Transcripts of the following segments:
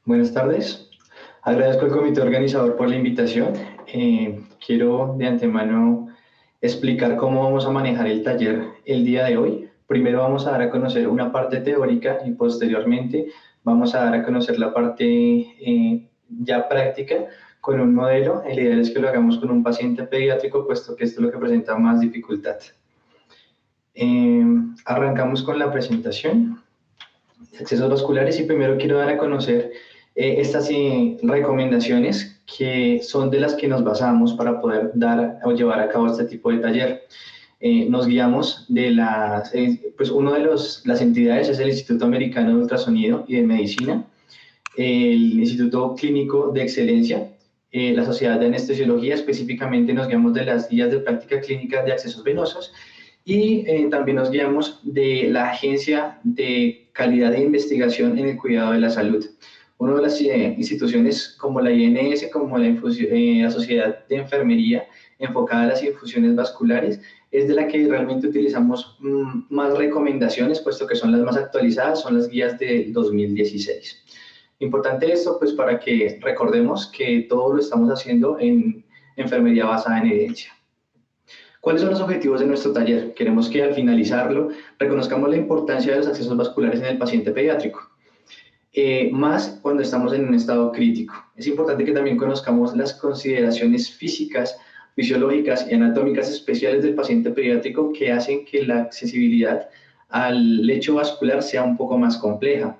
Buenas tardes. Agradezco al comité organizador por la invitación. Quiero de antemano explicar cómo vamos a manejar el taller el día de hoy. Primero vamos a dar a conocer una parte teórica y posteriormente vamos a dar a conocer la parte ya práctica con un modelo. El ideal es que lo hagamos con un paciente pediátrico, puesto que esto es lo que presenta más dificultad. Arrancamos con la presentación. Accesos vasculares y primero quiero dar a conocer estas recomendaciones que son de las que nos basamos para poder dar o llevar a cabo este tipo de taller. Nos guiamos de pues uno de las entidades es el Instituto Americano de Ultrasonido y de Medicina, el Instituto Clínico de Excelencia, la Sociedad de Anestesiología. Específicamente nos guiamos de las guías de práctica clínica de accesos venosos y también nos guiamos de la Agencia de Calidad de Investigación en el Cuidado de la Salud. Una de las instituciones como la INS, como la Sociedad de Enfermería enfocada a las infusiones vasculares, es de la que realmente utilizamos más recomendaciones, puesto que son las más actualizadas, son las guías de 2016. Importante esto, pues para que recordemos que todo lo estamos haciendo en enfermería basada en evidencia. ¿Cuáles son los objetivos de nuestro taller? Queremos que al finalizarlo reconozcamos la importancia de los accesos vasculares en el paciente pediátrico, más cuando estamos en un estado crítico. Es importante que también conozcamos las consideraciones físicas, fisiológicas y anatómicas especiales del paciente pediátrico que hacen que la accesibilidad al lecho vascular sea un poco más compleja.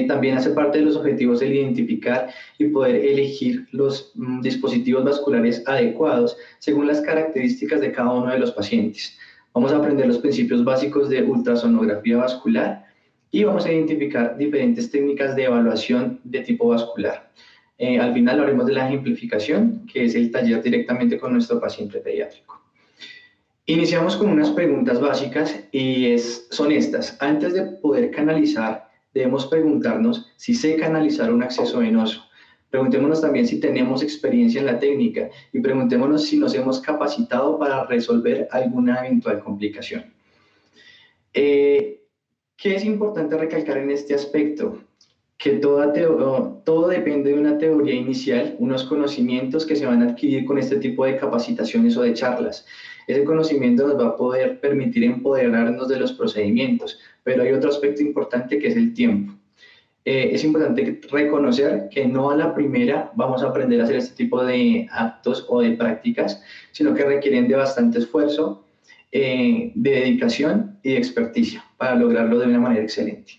También hace parte de los objetivos el identificar y poder elegir los dispositivos vasculares adecuados según las características de cada uno de los pacientes. Vamos a aprender los principios básicos de ultrasonografía vascular y vamos a identificar diferentes técnicas de evaluación de tipo vascular. Al final hablaremos de la ejemplificación, que es el taller directamente con nuestro paciente pediátrico. Iniciamos con unas preguntas básicas y son estas. Antes de poder canalizar, debemos preguntarnos si sé canalizar un acceso venoso. Preguntémonos también si tenemos experiencia en la técnica y preguntémonos si nos hemos capacitado para resolver alguna eventual complicación. ¿Qué es importante recalcar en este aspecto? Que todo depende de una teoría inicial, unos conocimientos que se van a adquirir con este tipo de capacitaciones o de charlas. Ese conocimiento nos va a poder permitir empoderarnos de los procedimientos, pero hay otro aspecto importante que es el tiempo. Es importante reconocer que no a la primera vamos a aprender a hacer este tipo de actos o de prácticas, sino que requieren de bastante esfuerzo, de dedicación y de experticia para lograrlo de una manera excelente.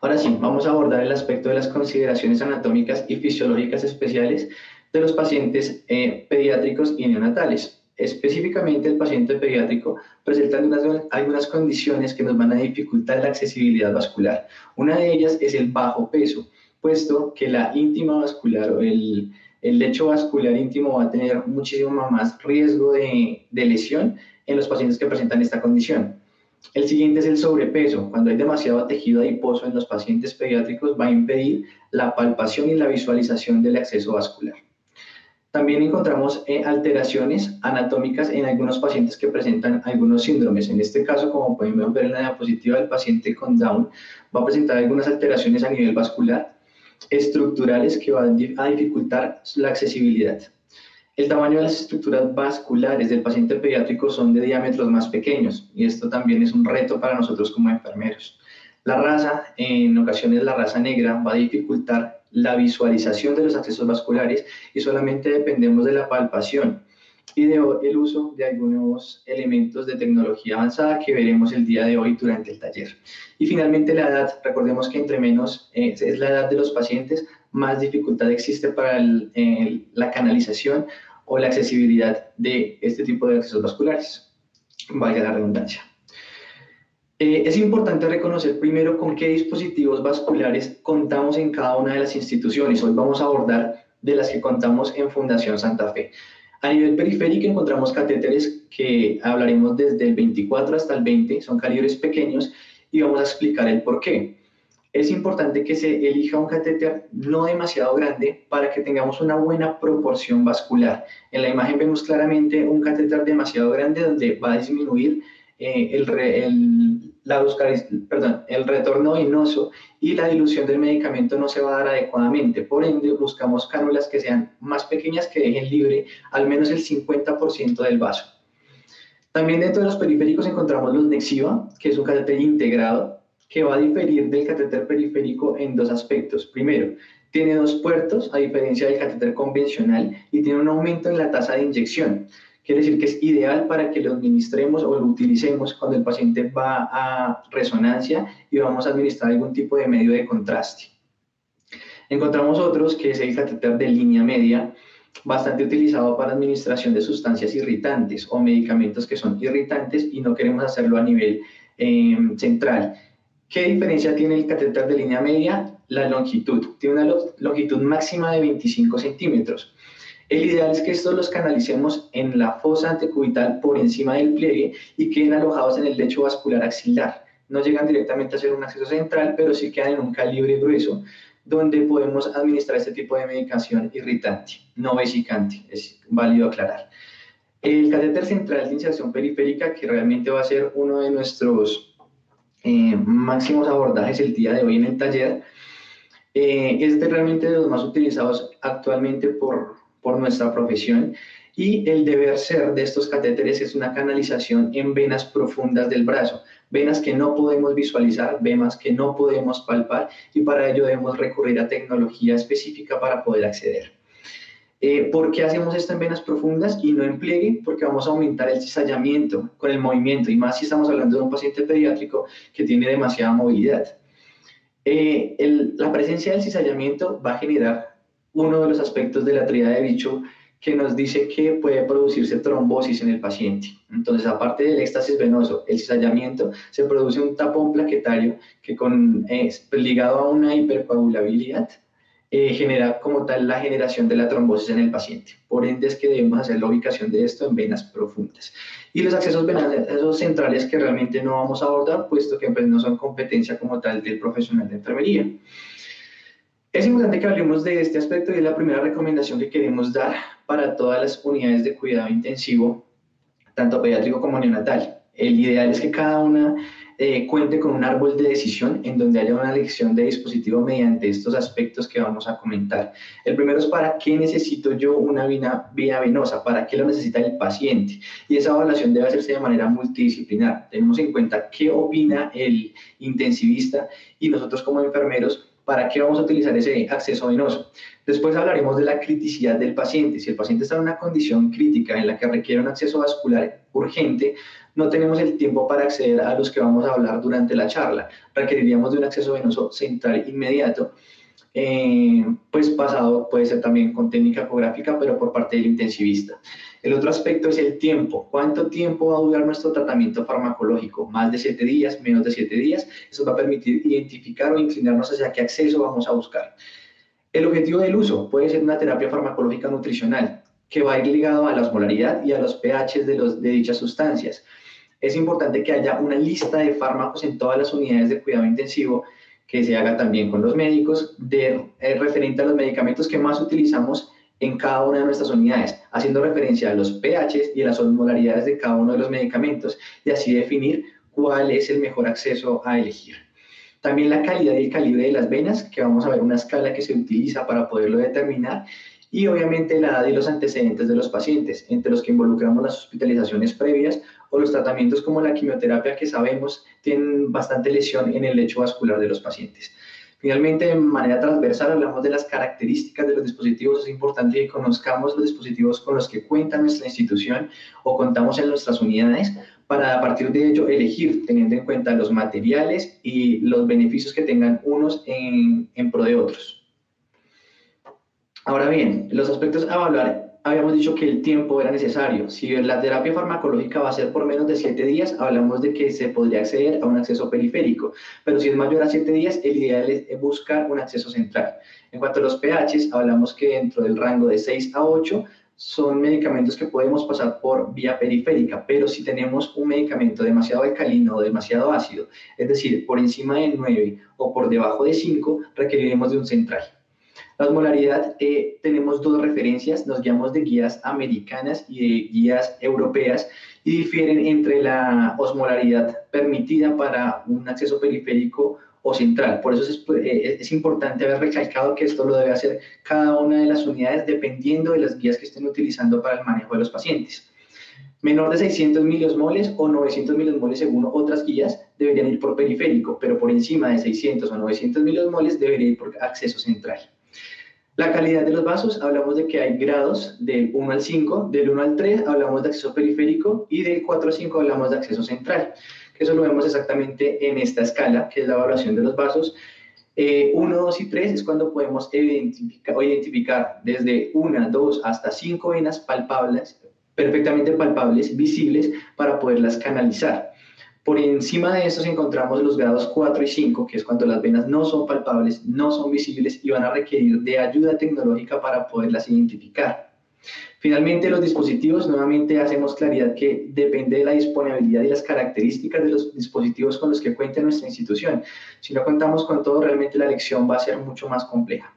Ahora sí, vamos a abordar el aspecto de las consideraciones anatómicas y fisiológicas especiales de los pacientes pediátricos y neonatales. Específicamente, el paciente pediátrico presenta algunas condiciones que nos van a dificultar la accesibilidad vascular. Una de ellas es el bajo peso, puesto que la íntima vascular o el lecho vascular íntimo va a tener muchísimo más riesgo de lesión en los pacientes que presentan esta condición. El siguiente es el sobrepeso. Cuando hay demasiado tejido adiposo en los pacientes pediátricos, va a impedir la palpación y la visualización del acceso vascular. También encontramos alteraciones anatómicas en algunos pacientes que presentan algunos síndromes. En este caso, como pueden ver en la diapositiva, el paciente con Down va a presentar algunas alteraciones a nivel vascular, estructurales, que van a dificultar la accesibilidad. El tamaño de las estructuras vasculares del paciente pediátrico son de diámetros más pequeños y esto también es un reto para nosotros como enfermeros. La raza, en ocasiones la raza negra, va a dificultar la visualización de los accesos vasculares y solamente dependemos de la palpación y del uso de algunos elementos de tecnología avanzada que veremos el día de hoy durante el taller. Y finalmente la edad. Recordemos que entre menos es la edad de los pacientes, más dificultad existe para la canalización o la accesibilidad de este tipo de accesos vasculares, valga la redundancia. Es importante reconocer primero con qué dispositivos vasculares contamos en cada una de las instituciones. Hoy vamos a abordar de las que contamos en Fundación Santa Fe. A nivel periférico encontramos catéteres que hablaremos desde el 24 hasta el 20, son calibres pequeños y vamos a explicar el por qué. Es importante que se elija un catéter no demasiado grande para que tengamos una buena proporción vascular. En la imagen vemos claramente un catéter demasiado grande donde va a disminuir el retorno venoso y la dilución del medicamento no se va a dar adecuadamente. Por ende, buscamos cánulas que sean más pequeñas, que dejen libre al menos el 50% del vaso. También dentro de los periféricos encontramos los Nexiva, que es un catéter integrado, que va a diferir del catéter periférico en dos aspectos. Primero, tiene dos puertos, a diferencia del catéter convencional, y tiene un aumento en la tasa de inyección. Quiere decir que es ideal para que lo administremos o lo utilicemos cuando el paciente va a resonancia y vamos a administrar algún tipo de medio de contraste. Encontramos otros, que es el catéter de línea media, bastante utilizado para administración de sustancias irritantes o medicamentos que son irritantes y no queremos hacerlo a nivel central. ¿Qué diferencia tiene el catéter de línea media? La longitud. Tiene una longitud máxima de 25 centímetros. El ideal es que estos los canalicemos en la fosa antecubital por encima del pliegue y queden alojados en el lecho vascular axilar. No llegan directamente a ser un acceso central, pero sí quedan en un calibre grueso, donde podemos administrar este tipo de medicación irritante, no vesicante, es válido aclarar. El catéter central de inserción periférica, que realmente va a ser uno de nuestros máximos abordajes el día de hoy en el taller, es realmente de los más utilizados actualmente por nuestra profesión, y el deber ser de estos catéteres es una canalización en venas profundas del brazo, venas que no podemos visualizar, venas que no podemos palpar, y para ello debemos recurrir a tecnología específica para poder acceder. ¿Por qué hacemos esto en venas profundas y no en pliegue? Porque vamos a aumentar el cizallamiento con el movimiento, y más si estamos hablando de un paciente pediátrico que tiene demasiada movilidad. La presencia del cizallamiento va a generar uno de los aspectos de la tríada de Bishop que nos dice que puede producirse trombosis en el paciente. Entonces, aparte del éxtasis venoso, el cizallamiento, se produce un tapón plaquetario que ligado a una hipercoagulabilidad genera como tal la generación de la trombosis en el paciente. Por ende es que debemos hacer la ubicación de esto en venas profundas. Y los accesos venosos centrales que realmente no vamos a abordar, puesto que pues, no son competencia como tal del profesional de enfermería. Es importante que hablemos de este aspecto y es la primera recomendación que queremos dar para todas las unidades de cuidado intensivo, tanto pediátrico como neonatal. El ideal es que cada una cuente con un árbol de decisión en donde haya una elección de dispositivo mediante estos aspectos que vamos a comentar. El primero es para qué necesito yo una vía venosa, para qué lo necesita el paciente, y esa evaluación debe hacerse de manera multidisciplinar. Tenemos en cuenta qué opina el intensivista y nosotros como enfermeros para qué vamos a utilizar ese acceso venoso. Después hablaremos de la criticidad del paciente. Si el paciente está en una condición crítica en la que requiere un acceso vascular urgente, no tenemos el tiempo para acceder a los que vamos a hablar durante la charla. Requeriríamos de un acceso venoso central inmediato, pues basado puede ser también con técnica ecográfica, pero por parte del intensivista. El otro aspecto es el tiempo. ¿Cuánto tiempo va a durar nuestro tratamiento farmacológico? ¿Más de 7 días? ¿Menos de 7 días? Eso va a permitir identificar o inclinarnos hacia qué acceso vamos a buscar. El objetivo del uso puede ser una terapia farmacológica nutricional, que va a ir ligado a la osmolaridad y a los pHs de dichas sustancias. Es importante que haya una lista de fármacos en todas las unidades de cuidado intensivo, que se haga también con los médicos, referente a los medicamentos que más utilizamos en cada una de nuestras unidades, haciendo referencia a los pHs y a las osmolaridades de cada uno de los medicamentos, y así definir cuál es el mejor acceso a elegir. También la calidad y el calibre de las venas, que vamos a ver una escala que se utiliza para poderlo determinar, y obviamente la edad y los antecedentes de los pacientes, entre los que involucramos las hospitalizaciones previas o los tratamientos como la quimioterapia, que sabemos tienen bastante lesión en el lecho vascular de los pacientes. Finalmente, de manera transversal, hablamos de las características de los dispositivos. Es importante que conozcamos los dispositivos con los que cuenta nuestra institución o contamos en nuestras unidades, para a partir de ello elegir, teniendo en cuenta los materiales y los beneficios que tengan unos en pro de otros. Ahora bien, los aspectos a evaluar, habíamos dicho que el tiempo era necesario. Si la terapia farmacológica va a ser por menos de 7 días, hablamos de que se podría acceder a un acceso periférico, pero si es mayor a 7 días, el ideal es buscar un acceso central. En cuanto a los pHs, hablamos que dentro del rango de 6 a 8 son medicamentos que podemos pasar por vía periférica, pero si tenemos un medicamento demasiado alcalino o demasiado ácido, es decir, por encima de 9 o por debajo de 5, requeriremos de un central. La osmolaridad, tenemos dos referencias, nos guiamos de guías americanas y de guías europeas y difieren entre la osmolaridad permitida para un acceso periférico o central. Por eso es importante haber recalcado que esto lo debe hacer cada una de las unidades dependiendo de las guías que estén utilizando para el manejo de los pacientes. Menor de 600 miliosmoles o 900 miliosmoles según otras guías deberían ir por periférico, pero por encima de 600 o 900 miliosmoles debería ir por acceso central. La calidad de los vasos, hablamos de que hay grados del 1 al 5, del 1 al 3 hablamos de acceso periférico y del 4 al 5 hablamos de acceso central, que eso lo vemos exactamente en esta escala, que es la evaluación de los vasos. 1, 2 y 3 es cuando podemos identificar desde 1, 2 hasta 5 venas palpables, perfectamente palpables, visibles, para poderlas canalizar. Por encima de estos encontramos los grados 4 y 5, que es cuando las venas no son palpables, no son visibles y van a requerir de ayuda tecnológica para poderlas identificar. Finalmente, los dispositivos, nuevamente hacemos claridad que depende de la disponibilidad y las características de los dispositivos con los que cuente nuestra institución. Si no contamos con todo, realmente la lección va a ser mucho más compleja.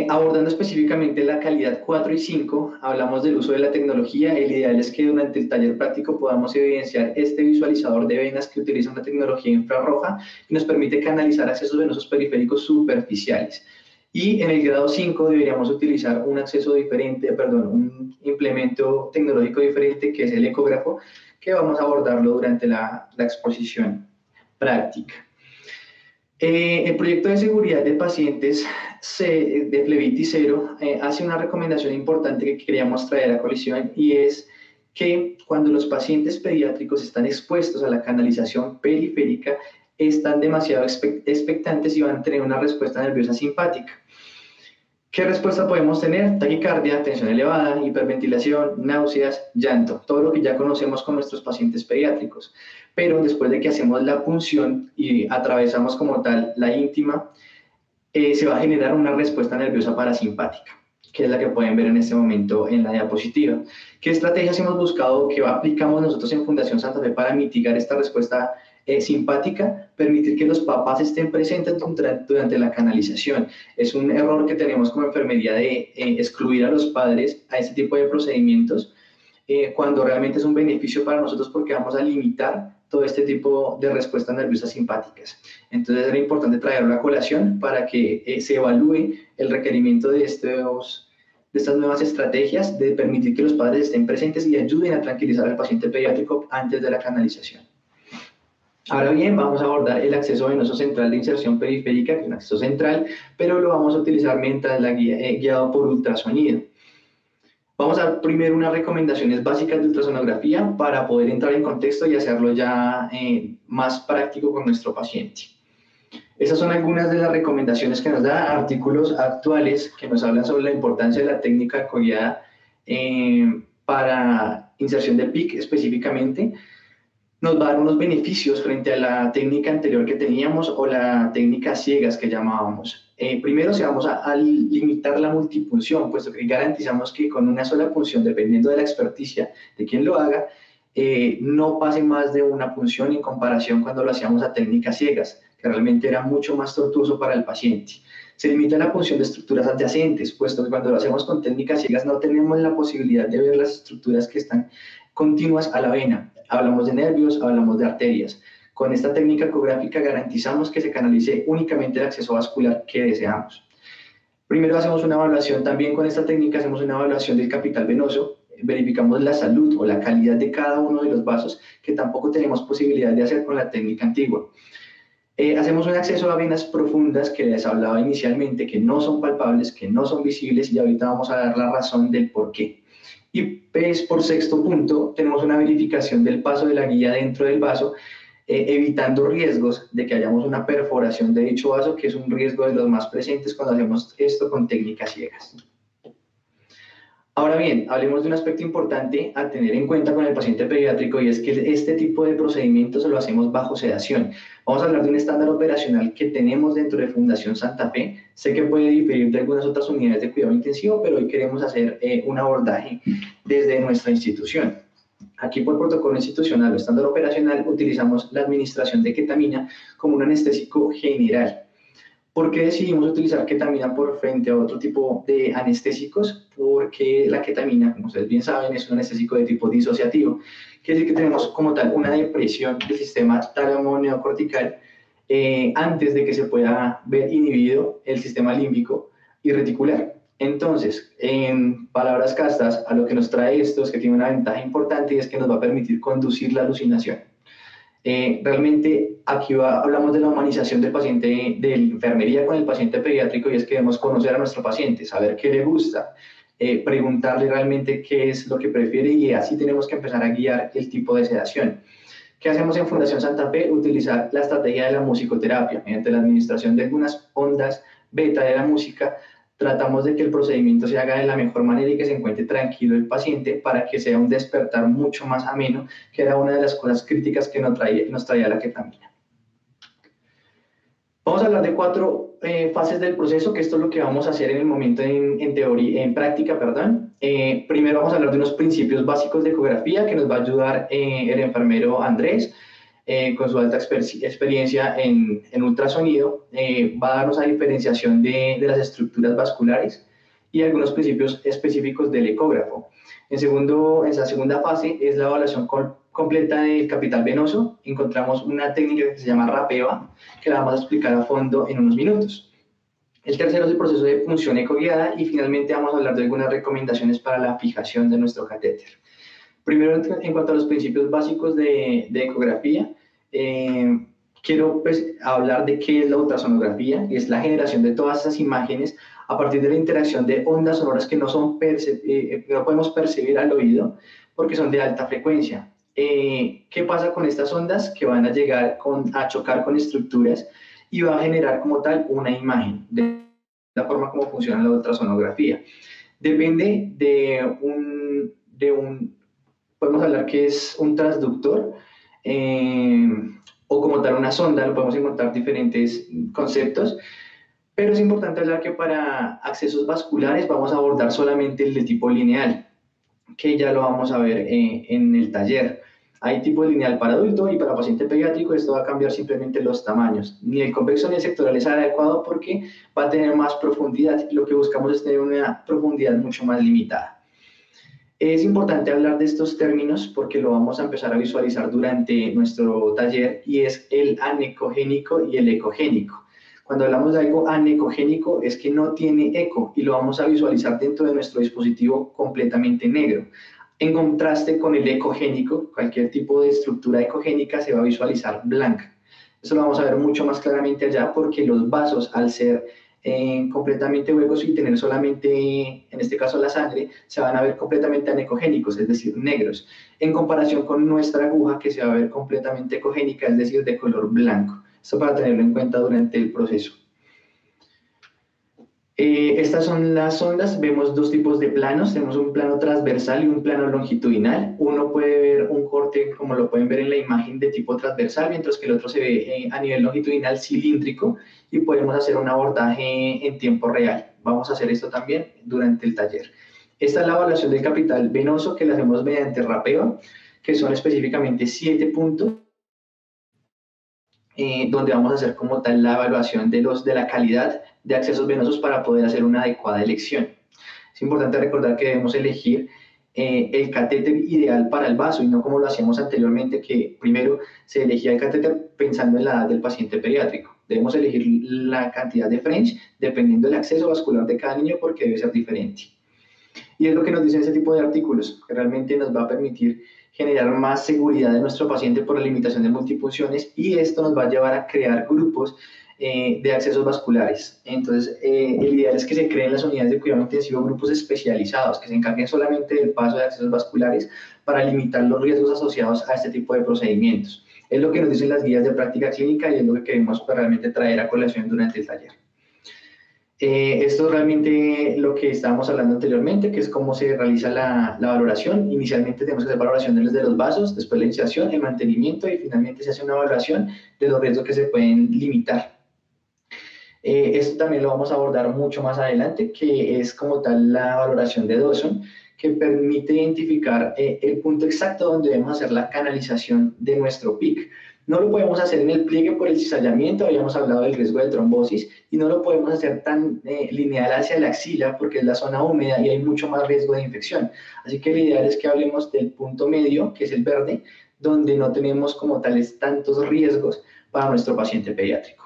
Abordando específicamente la calidad 4 y 5, hablamos del uso de la tecnología. El ideal es que durante el taller práctico podamos evidenciar este visualizador de venas que utiliza una tecnología infrarroja y nos permite canalizar accesos venosos periféricos superficiales. Y en el grado 5 deberíamos utilizar un acceso diferente, un implemento tecnológico diferente que es el ecógrafo, que vamos a abordarlo durante la exposición práctica. El proyecto de seguridad de pacientes de Flevitis 0 hace una recomendación importante que queríamos traer a colisión y es que cuando los pacientes pediátricos están expuestos a la canalización periférica, están demasiado expectantes y van a tener una respuesta nerviosa simpática. ¿Qué respuesta podemos tener? Taquicardia, tensión elevada, hiperventilación, náuseas, llanto, todo lo que ya conocemos con nuestros pacientes pediátricos. Pero después de que hacemos la punción y atravesamos como tal la íntima, se va a generar una respuesta nerviosa parasimpática, que es la que pueden ver en este momento en la diapositiva. ¿Qué estrategias hemos buscado que aplicamos nosotros en Fundación Santa Fe para mitigar esta respuesta simpática? Permitir que los papás estén presentes durante la canalización. Es un error que tenemos como enfermería de excluir a los padres a este tipo de procedimientos, cuando realmente es un beneficio para nosotros porque vamos a limitar todo este tipo de respuestas nerviosas simpáticas. Entonces era importante traerlo a colación para que se evalúe el requerimiento de estas nuevas estrategias de permitir que los padres estén presentes y ayuden a tranquilizar al paciente pediátrico antes de la canalización. Ahora bien, vamos a abordar el acceso venoso central de inserción periférica, que es un acceso central, pero lo vamos a utilizar mientras guiado por ultrasonido. Vamos a dar primero unas recomendaciones básicas de ultrasonografía para poder entrar en contexto y hacerlo ya más práctico con nuestro paciente. Esas son algunas de las recomendaciones que nos da artículos actuales que nos hablan sobre la importancia de la técnica coguiada para inserción de PIC específicamente. Nos va a dar unos beneficios frente a la técnica anterior que teníamos o la técnica ciegas que llamábamos. Primero, vamos a limitar la multipunción, puesto que garantizamos que con una sola punción, dependiendo de la experticia de quien lo haga, no pase más de una punción en comparación cuando lo hacíamos a técnicas ciegas, que realmente era mucho más tortuoso para el paciente. Se limita la punción de estructuras adyacentes, puesto que cuando lo hacemos con técnicas ciegas no tenemos la posibilidad de ver las estructuras que están continuas a la vena. Hablamos de nervios, hablamos de arterias. Con esta técnica ecográfica garantizamos que se canalice únicamente el acceso vascular que deseamos. Primero hacemos una evaluación, también con esta técnica hacemos una evaluación del capital venoso, verificamos la salud o la calidad de cada uno de los vasos, que tampoco tenemos posibilidad de hacer con la técnica antigua. Hacemos un acceso a venas profundas que les hablaba inicialmente, que no son palpables, que no son visibles, y ahorita vamos a dar la razón del por qué. Y pues, por sexto punto, tenemos una verificación del paso de la guía dentro del vaso, evitando riesgos de que hayamos una perforación de dicho vaso, que es un riesgo de los más presentes cuando hacemos esto con técnicas ciegas. Ahora bien, hablemos de un aspecto importante a tener en cuenta con el paciente pediátrico, y es que este tipo de procedimientos lo hacemos bajo sedación. Vamos a hablar de un estándar operacional que tenemos dentro de Fundación Santa Fe. Sé que puede diferir de algunas otras unidades de cuidado intensivo, pero hoy queremos hacer un abordaje desde nuestra institución. Aquí, por protocolo institucional o estándar operacional, utilizamos la administración de ketamina como un anestésico general. ¿Por qué decidimos utilizar ketamina por frente a otro tipo de anestésicos? Porque la ketamina, como ustedes bien saben, es un anestésico de tipo disociativo. Quiere decir que tenemos como tal una depresión del sistema tálamo-neocortical antes de que se pueda ver inhibido el sistema límbico y reticular. Entonces, en palabras castas, a lo que nos trae esto es que tiene una ventaja importante y es que nos va a permitir conducir la alucinación. Realmente aquí hablamos de la humanización del paciente, de la enfermería con el paciente pediátrico, y es que debemos conocer a nuestro paciente, saber qué le gusta, preguntarle realmente qué es lo que prefiere, y así tenemos que empezar a guiar el tipo de sedación. ¿Qué hacemos en Fundación Santa Fe? Utilizar la estrategia de la musicoterapia. Mediante la administración de algunas ondas beta de la música, tratamos de que el procedimiento se haga de la mejor manera y que se encuentre tranquilo el paciente para que sea un despertar mucho más ameno, que era una de las cosas críticas que nos traía la ketamina. Vamos a hablar de 4 fases del proceso, que esto es lo que vamos a hacer en el momento en práctica, perdón. Primero vamos a hablar de unos principios básicos de ecografía que nos va a ayudar el enfermero Andrés, con su alta experiencia en ultrasonido. Va a darnos la diferenciación de las estructuras vasculares y algunos principios específicos del ecógrafo. En la segunda fase es la evaluación completa del capital venoso. Encontramos una técnica que se llama rapeva, que la vamos a explicar a fondo en unos minutos. El tercero es el proceso de punción ecoguiada, y finalmente vamos a hablar de algunas recomendaciones para la fijación de nuestro catéter. Primero, en cuanto a los principios básicos de ecografía, quiero hablar de qué es la ultrasonografía. Es la generación de todas esas imágenes a partir de la interacción de ondas sonoras que no podemos percibir al oído porque son de alta frecuencia. ¿Qué pasa con estas ondas? Que van a llegar a chocar con estructuras y va a generar como tal una imagen, de la forma como funciona la ultrasonografía. Depende de un podemos hablar que es un transductor, o como tal una sonda. Lo podemos encontrar diferentes conceptos, pero es importante hablar que para accesos vasculares vamos a abordar solamente el de tipo lineal, que ya lo vamos a ver en el taller. Hay tipo lineal para adulto y para paciente pediátrico. Esto va a cambiar simplemente los tamaños. Ni el convexo ni el sectoral es adecuado porque va a tener más profundidad, y lo que buscamos es tener una profundidad mucho más limitada. Es importante hablar de estos términos porque lo vamos a empezar a visualizar durante nuestro taller, y es el anecogénico y el ecogénico. Cuando hablamos de algo anecogénico es que no tiene eco, y lo vamos a visualizar dentro de nuestro dispositivo completamente negro. En contraste con el ecogénico, cualquier tipo de estructura ecogénica se va a visualizar blanca. Eso lo vamos a ver mucho más claramente allá, porque los vasos, al ser completamente huecos y tener solamente, en este caso, la sangre, se van a ver completamente anecogénicos, es decir, negros, en comparación con nuestra aguja, que se va a ver completamente ecogénica, es decir, de color blanco. Esto para tenerlo en cuenta durante el proceso. Estas son las ondas. Vemos dos tipos de planos. Tenemos un plano transversal y un plano longitudinal. Uno puede ver un corte, como lo pueden ver en la imagen, de tipo transversal, mientras que el otro se ve a nivel longitudinal cilíndrico, y podemos hacer un abordaje en tiempo real. Vamos a hacer esto también durante el taller. Esta es la evaluación del capital venoso, que la hacemos mediante rapeva, que son específicamente 7 puntos, donde vamos a hacer como tal la evaluación de la calidad de accesos venosos para poder hacer una adecuada elección. Es importante recordar que debemos elegir el catéter ideal para el vaso, y no como lo hacíamos anteriormente, que primero se elegía el catéter pensando en la edad del paciente pediátrico. Debemos elegir la cantidad de French dependiendo del acceso vascular de cada niño, porque debe ser diferente. Y es lo que nos dicen ese tipo de artículos, que realmente nos va a permitir generar más seguridad de nuestro paciente por la limitación de multifunciones, y esto nos va a llevar a crear grupos de accesos vasculares. Entonces, el ideal es que se creen las unidades de cuidado intensivo grupos especializados que se encarguen solamente del paso de accesos vasculares para limitar los riesgos asociados a este tipo de procedimientos. Es lo que nos dicen las guías de práctica clínica, y es lo que queremos realmente traer a colación durante el taller. Esto es realmente lo que estábamos hablando anteriormente, que es cómo se realiza la valoración. Inicialmente tenemos que hacer valoración de los vasos, después la iniciación, el mantenimiento, y finalmente se hace una evaluación de los riesgos que se pueden limitar. Esto también lo vamos a abordar mucho más adelante, que es como tal la valoración de Dawson, que permite identificar el punto exacto donde debemos hacer la canalización de nuestro PIC. No lo podemos hacer en el pliegue por el cizallamiento, habíamos hablado del riesgo de trombosis, y no lo podemos hacer tan lineal hacia la axila porque es la zona húmeda y hay mucho más riesgo de infección. Así que lo ideal es que hablemos del punto medio, que es el verde, donde no tenemos como tales tantos riesgos para nuestro paciente pediátrico.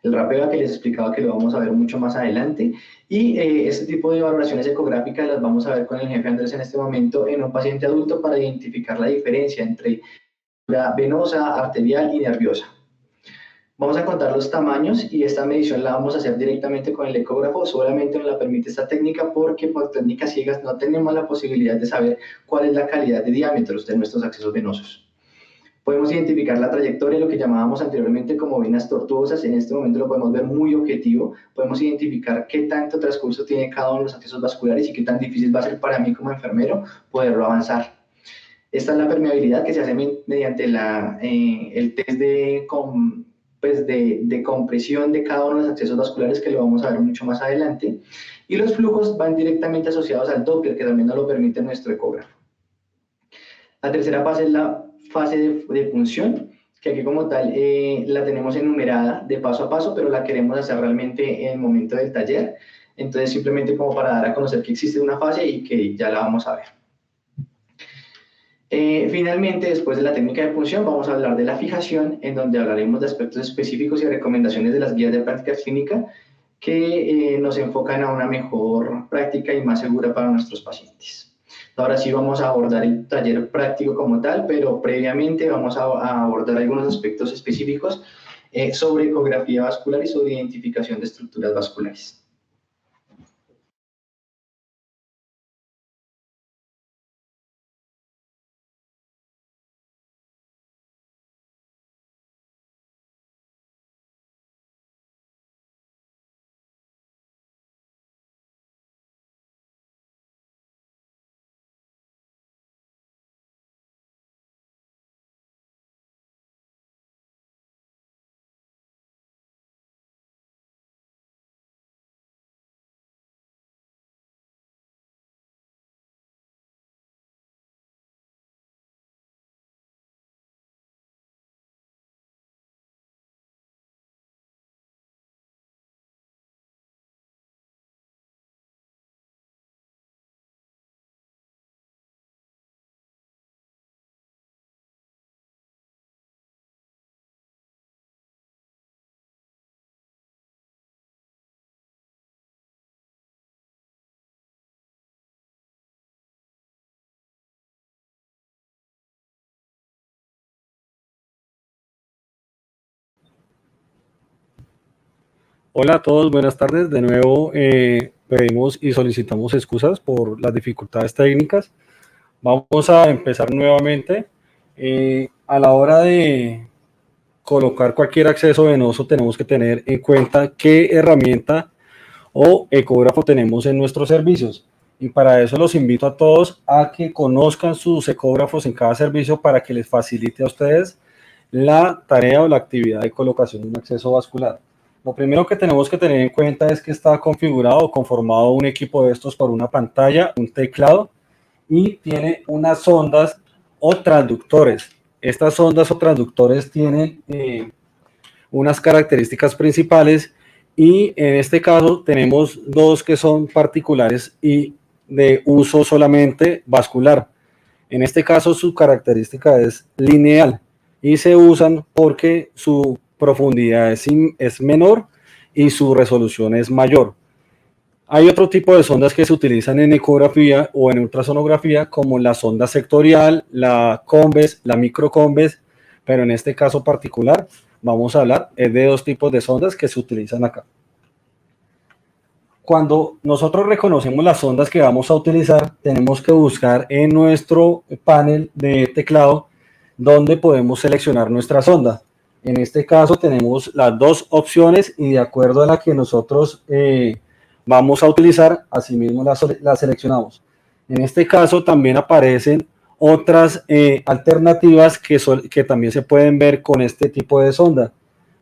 El rapeo que les explicaba que lo vamos a ver mucho más adelante, y este tipo de valoraciones ecográficas las vamos a ver con el jefe Andrés en este momento en un paciente adulto para identificar la diferencia entre venosa, arterial y nerviosa. Vamos a contar los tamaños y esta medición la vamos a hacer directamente con el ecógrafo, solamente nos la permite esta técnica porque por técnicas ciegas no tenemos la posibilidad de saber cuál es la calidad de diámetros de nuestros accesos venosos. Podemos identificar la trayectoria, lo que llamábamos anteriormente como venas tortuosas, en este momento lo podemos ver muy objetivo, podemos identificar qué tanto transcurso tiene cada uno de los accesos vasculares y qué tan difícil va a ser para mí como enfermero poderlo avanzar. Esta es la permeabilidad que se hace mediante el test de compresión de cada uno de los accesos vasculares, que lo vamos a ver mucho más adelante, y los flujos van directamente asociados al Doppler, que también nos lo permite nuestro ecógrafo. La tercera fase es la fase de punción, que aquí como tal la tenemos enumerada de paso a paso, pero la queremos hacer realmente en el momento del taller, entonces simplemente como para dar a conocer que existe una fase y que ya la vamos a ver. Finalmente, después de la técnica de punción, vamos a hablar de la fijación, en donde hablaremos de aspectos específicos y recomendaciones de las guías de práctica clínica que nos enfocan a una mejor práctica y más segura para nuestros pacientes. Ahora sí vamos a abordar el taller práctico como tal, pero previamente vamos a abordar algunos aspectos específicos sobre ecografía vascular y sobre identificación de estructuras vasculares. Hola a todos, buenas tardes. De nuevo pedimos y solicitamos excusas por las dificultades técnicas. Vamos a empezar nuevamente. A la hora de colocar cualquier acceso venoso tenemos que tener en cuenta qué herramienta o ecógrafo tenemos en nuestros servicios. Y para eso los invito a todos a que conozcan sus ecógrafos en cada servicio para que les facilite a ustedes la tarea o la actividad de colocación de un acceso vascular. Lo primero que tenemos que tener en cuenta es que está configurado o conformado un equipo de estos por una pantalla, un teclado y tiene unas sondas o transductores. Estas sondas o transductores tienen unas características principales y en este caso tenemos dos que son particulares y de uso solamente vascular. En este caso su característica es lineal y se usan porque su profundidad es menor y su resolución es mayor. Hay otro tipo de sondas que se utilizan en ecografía o en ultrasonografía, como la sonda sectorial, la Conves, la microconves, pero en este caso particular vamos a hablar de dos tipos de sondas que se utilizan acá. Cuando nosotros reconocemos las sondas que vamos a utilizar, tenemos que buscar en nuestro panel de teclado donde podemos seleccionar nuestra sonda. En este caso tenemos las dos opciones y de acuerdo a la que nosotros vamos a utilizar, asimismo la seleccionamos. En este caso también aparecen otras alternativas que también se pueden ver con este tipo de sonda,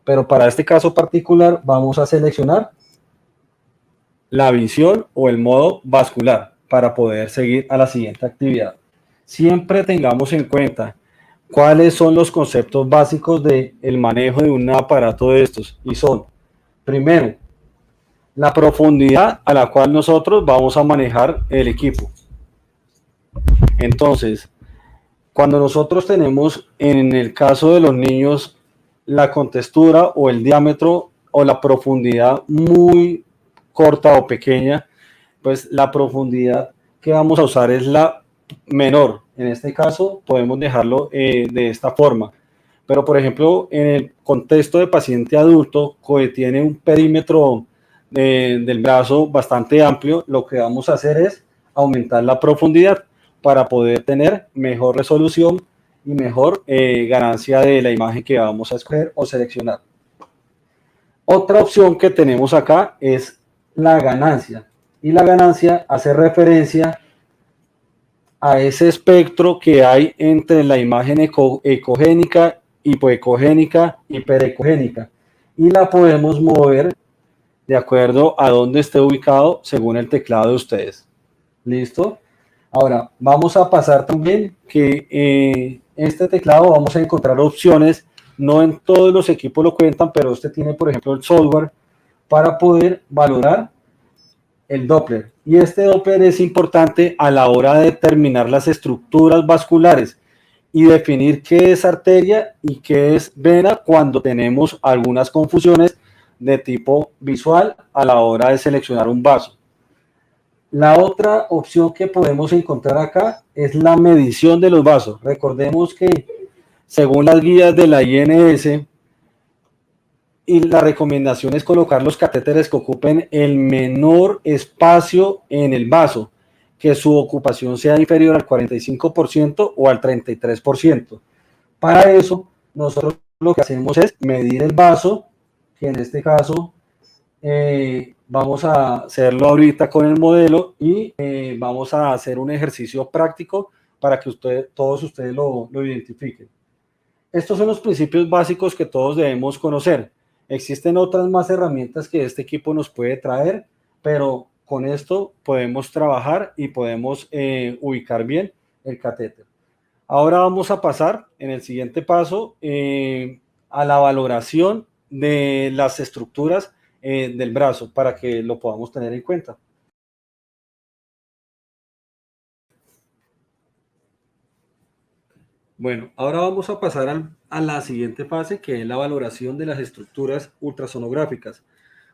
pero para este caso particular vamos a seleccionar la visión o el modo vascular para poder seguir a la siguiente actividad. Siempre tengamos en cuenta ¿Cuáles son los conceptos básicos del manejo de un aparato de estos? Y son, primero, la profundidad a la cual nosotros vamos a manejar el equipo. Entonces, cuando nosotros tenemos, en el caso de los niños, la contextura o el diámetro o la profundidad muy corta o pequeña, pues la profundidad que vamos a usar es la menor. En este caso podemos dejarlo de esta forma. Pero por ejemplo, en el contexto de paciente adulto que tiene un perímetro del brazo bastante amplio, lo que vamos a hacer es aumentar la profundidad para poder tener mejor resolución y mejor ganancia de la imagen que vamos a escoger o seleccionar. Otra opción que tenemos acá es la ganancia. Y la ganancia hace referencia a ese espectro que hay entre la imagen ecogénica, hipoecogénica, hiperecogénica. Y la podemos mover de acuerdo a dónde esté ubicado según el teclado de ustedes. ¿Listo? Ahora, vamos a pasar también que este teclado vamos a encontrar opciones, no en todos los equipos lo cuentan, pero usted tiene, por ejemplo, el software para poder valorar el Doppler. Y este Doppler es importante a la hora de determinar las estructuras vasculares y definir qué es arteria y qué es vena cuando tenemos algunas confusiones de tipo visual a la hora de seleccionar un vaso. La otra opción que podemos encontrar acá es la medición de los vasos. Recordemos que según las guías de la INS, y la recomendación es colocar los catéteres que ocupen el menor espacio en el vaso, que su ocupación sea inferior al 45% o al 33%. Para eso, nosotros lo que hacemos es medir el vaso, que en este caso vamos a hacerlo ahorita con el modelo y vamos a hacer un ejercicio práctico para que todos ustedes lo identifiquen. Estos son los principios básicos que todos debemos conocer. Existen otras más herramientas que este equipo nos puede traer, pero con esto podemos trabajar y podemos ubicar bien el catéter. Ahora vamos a pasar en el siguiente paso a la valoración de las estructuras del brazo para que lo podamos tener en cuenta. Bueno, ahora vamos a pasar a la siguiente fase, que es la valoración de las estructuras ultrasonográficas.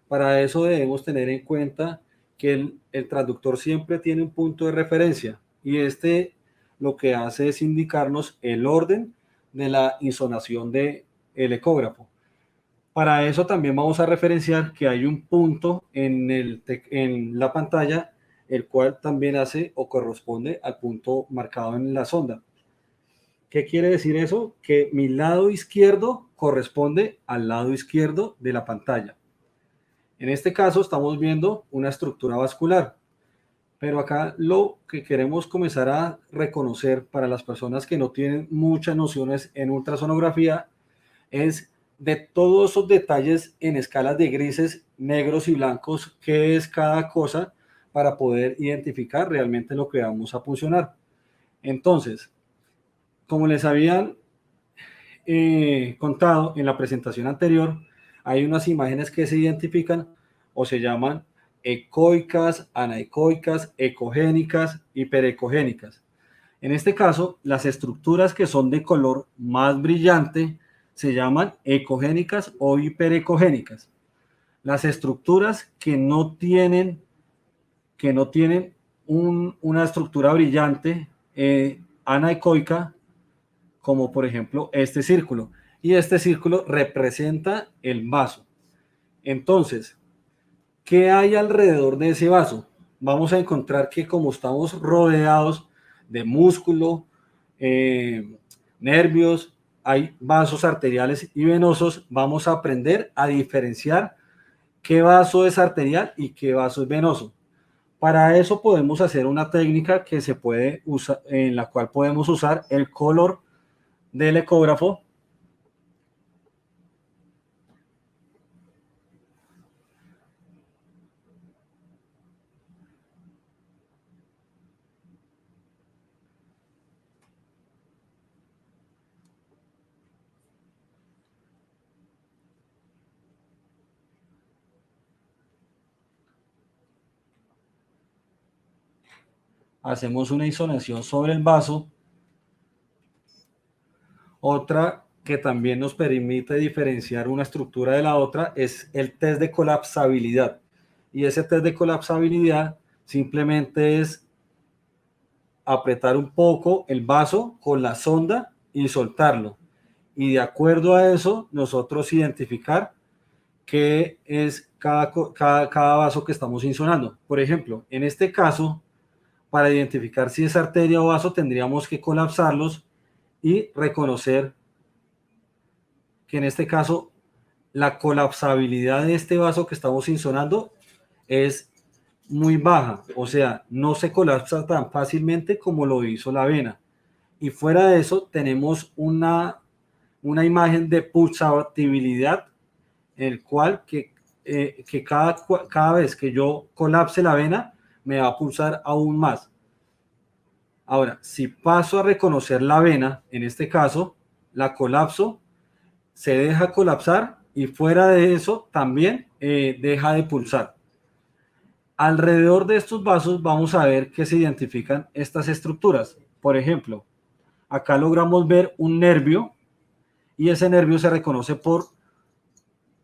Para eso debemos tener en cuenta que el traductor siempre tiene un punto de referencia y este lo que hace es indicarnos el orden de la insonación del ecógrafo. Para eso también vamos a referenciar que hay un punto en la pantalla, el cual también hace o corresponde al punto marcado en la sonda. ¿Qué quiere decir eso? Que mi lado izquierdo corresponde al lado izquierdo de la pantalla. En este caso estamos viendo una estructura vascular, pero acá lo que queremos comenzar a reconocer para las personas que no tienen muchas nociones en ultrasonografía es de todos esos detalles en escalas de grises, negros y blancos, qué es cada cosa para poder identificar realmente lo que vamos a funcionar. Entonces, como les habían contado en la presentación anterior, hay unas imágenes que se identifican o se llaman ecoicas, anaecoicas, ecogénicas, hiperecogénicas. En este caso, las estructuras que son de color más brillante se llaman ecogénicas o hiperecogénicas. Las estructuras que no tienen una estructura brillante anaecoica, como por ejemplo este círculo. Y este círculo representa el vaso. Entonces, ¿qué hay alrededor de ese vaso? Vamos a encontrar que como estamos rodeados de músculo, nervios, hay vasos arteriales y venosos, vamos a aprender a diferenciar qué vaso es arterial y qué vaso es venoso. Para eso podemos hacer una técnica que se puede usar, en la cual podemos usar el color del ecógrafo. hacemos una insolación sobre el vaso. Otra que también nos permite diferenciar una estructura de la otra es el test de colapsabilidad. Y ese test de colapsabilidad simplemente es apretar un poco el vaso con la sonda y soltarlo. Y de acuerdo a eso, nosotros identificar qué es cada vaso que estamos insonando. Por ejemplo, en este caso, para identificar si es arteria o vaso, tendríamos que colapsarlos y reconocer que en este caso la colapsabilidad de este vaso que estamos insonando es muy baja, o sea, no se colapsa tan fácilmente como lo hizo la vena. Y fuera de eso, tenemos una imagen de pulsatividad, en el cual que cada vez que yo colapse la vena, me va a pulsar aún más. Ahora, si paso a reconocer la vena, en este caso, la colapso, se deja colapsar y fuera de eso también deja de pulsar. Alrededor de estos vasos vamos a ver que se identifican estas estructuras. Por ejemplo, acá logramos ver un nervio y ese nervio se reconoce por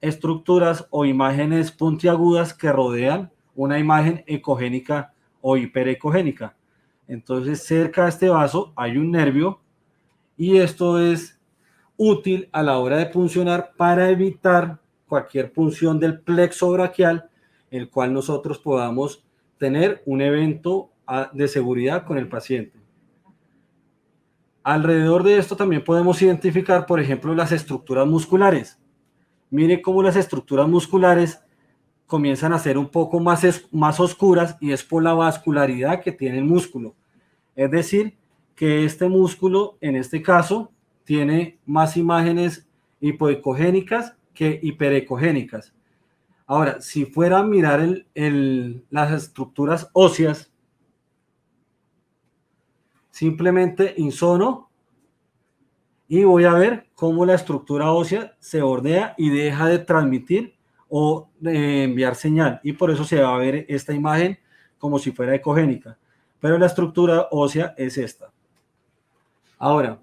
estructuras o imágenes puntiagudas que rodean una imagen ecogénica o hiperecogénica. Entonces, cerca de este vaso hay un nervio y esto es útil a la hora de puncionar para evitar cualquier punción del plexo braquial, el cual nosotros podamos tener un evento de seguridad con el paciente. Alrededor de esto también podemos identificar, por ejemplo, las estructuras musculares. Mire cómo las estructuras musculares comienzan a ser un poco más oscuras y es por la vascularidad que tiene el músculo. Es decir, que este músculo, en este caso, tiene más imágenes hipoecogénicas que hiperecogénicas. Ahora, si fuera a mirar las estructuras óseas, simplemente insono y voy a ver cómo la estructura ósea se bordea y deja de transmitir o de enviar señal. Y por eso se va a ver esta imagen como si fuera ecogénica. Pero la estructura ósea es esta. Ahora,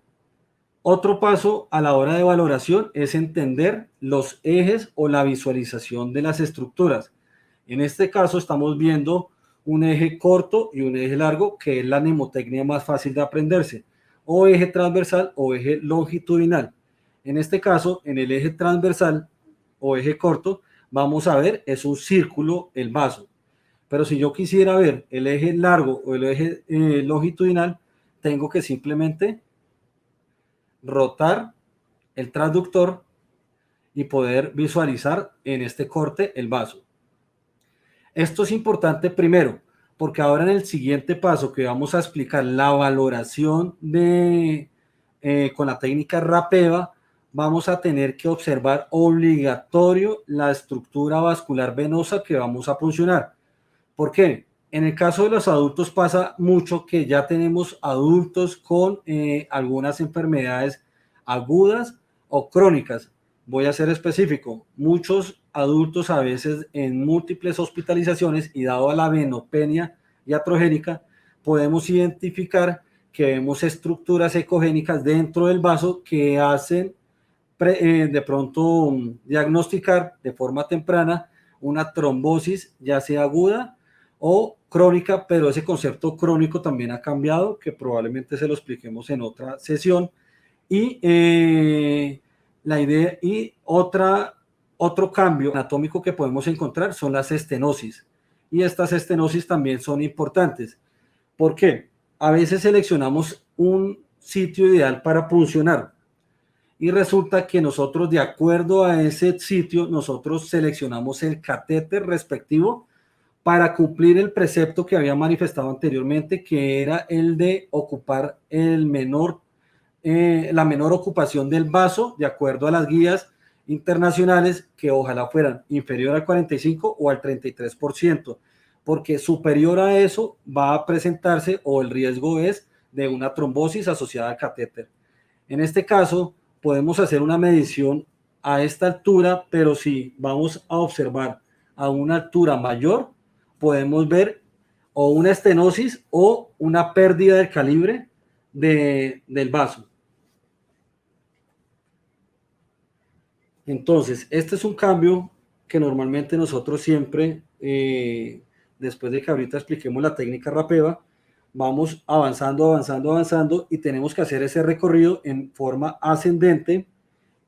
otro paso a la hora de valoración es entender los ejes o la visualización de las estructuras. En este caso estamos viendo un eje corto y un eje largo, que es la mnemotecnia más fácil de aprenderse, o eje transversal o eje longitudinal. En este caso, en el eje transversal o eje corto, vamos a ver, es un círculo el vaso. Pero si yo quisiera ver el eje largo o el eje longitudinal, tengo que simplemente rotar el transductor y poder visualizar en este corte el vaso. Esto es importante primero, porque ahora en el siguiente paso que vamos a explicar la valoración con la técnica RAPEVA, vamos a tener que observar obligatorio la estructura vascular venosa que vamos a puncionar. ¿Por qué? En el caso de los adultos pasa mucho que ya tenemos adultos con algunas enfermedades agudas o crónicas. Voy a ser específico. Muchos adultos a veces en múltiples hospitalizaciones y dado a la venopenia iatrogénica, podemos identificar que vemos estructuras ecogénicas dentro del vaso que hacen de pronto diagnosticar de forma temprana una trombosis, ya sea aguda o crónica, pero ese concepto crónico también ha cambiado, que probablemente se lo expliquemos en otra sesión. Y la idea y otro cambio anatómico que podemos encontrar son las estenosis. Y estas estenosis también son importantes. ¿Por qué? A veces seleccionamos un sitio ideal para puncionar y resulta que nosotros, de acuerdo a ese sitio, nosotros seleccionamos el catéter respectivo para cumplir el precepto que había manifestado anteriormente, que era el de ocupar la menor ocupación del vaso, de acuerdo a las guías internacionales, que ojalá fueran inferior al 45 o al 33%, porque superior a eso va a presentarse o el riesgo es de una trombosis asociada al catéter. En este caso, podemos hacer una medición a esta altura, pero si vamos a observar a una altura mayor, podemos ver o una estenosis o una pérdida del calibre del vaso. Entonces, este es un cambio que normalmente nosotros siempre, después de que ahorita expliquemos la técnica Rapeva, vamos avanzando, avanzando, avanzando y tenemos que hacer ese recorrido en forma ascendente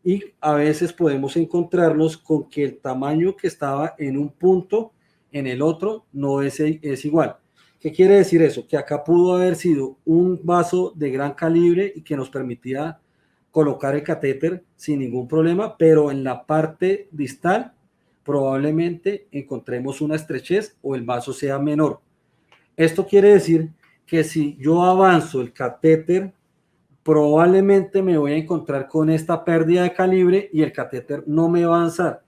y a veces podemos encontrarnos con que el tamaño que estaba en un punto, en el otro no es igual. ¿Qué quiere decir eso? Que acá pudo haber sido un vaso de gran calibre y que nos permitía colocar el catéter sin ningún problema, pero en la parte distal probablemente encontremos una estrechez o el vaso sea menor. Esto quiere decir que si yo avanzo el catéter, probablemente me voy a encontrar con esta pérdida de calibre y el catéter no me va a avanzar.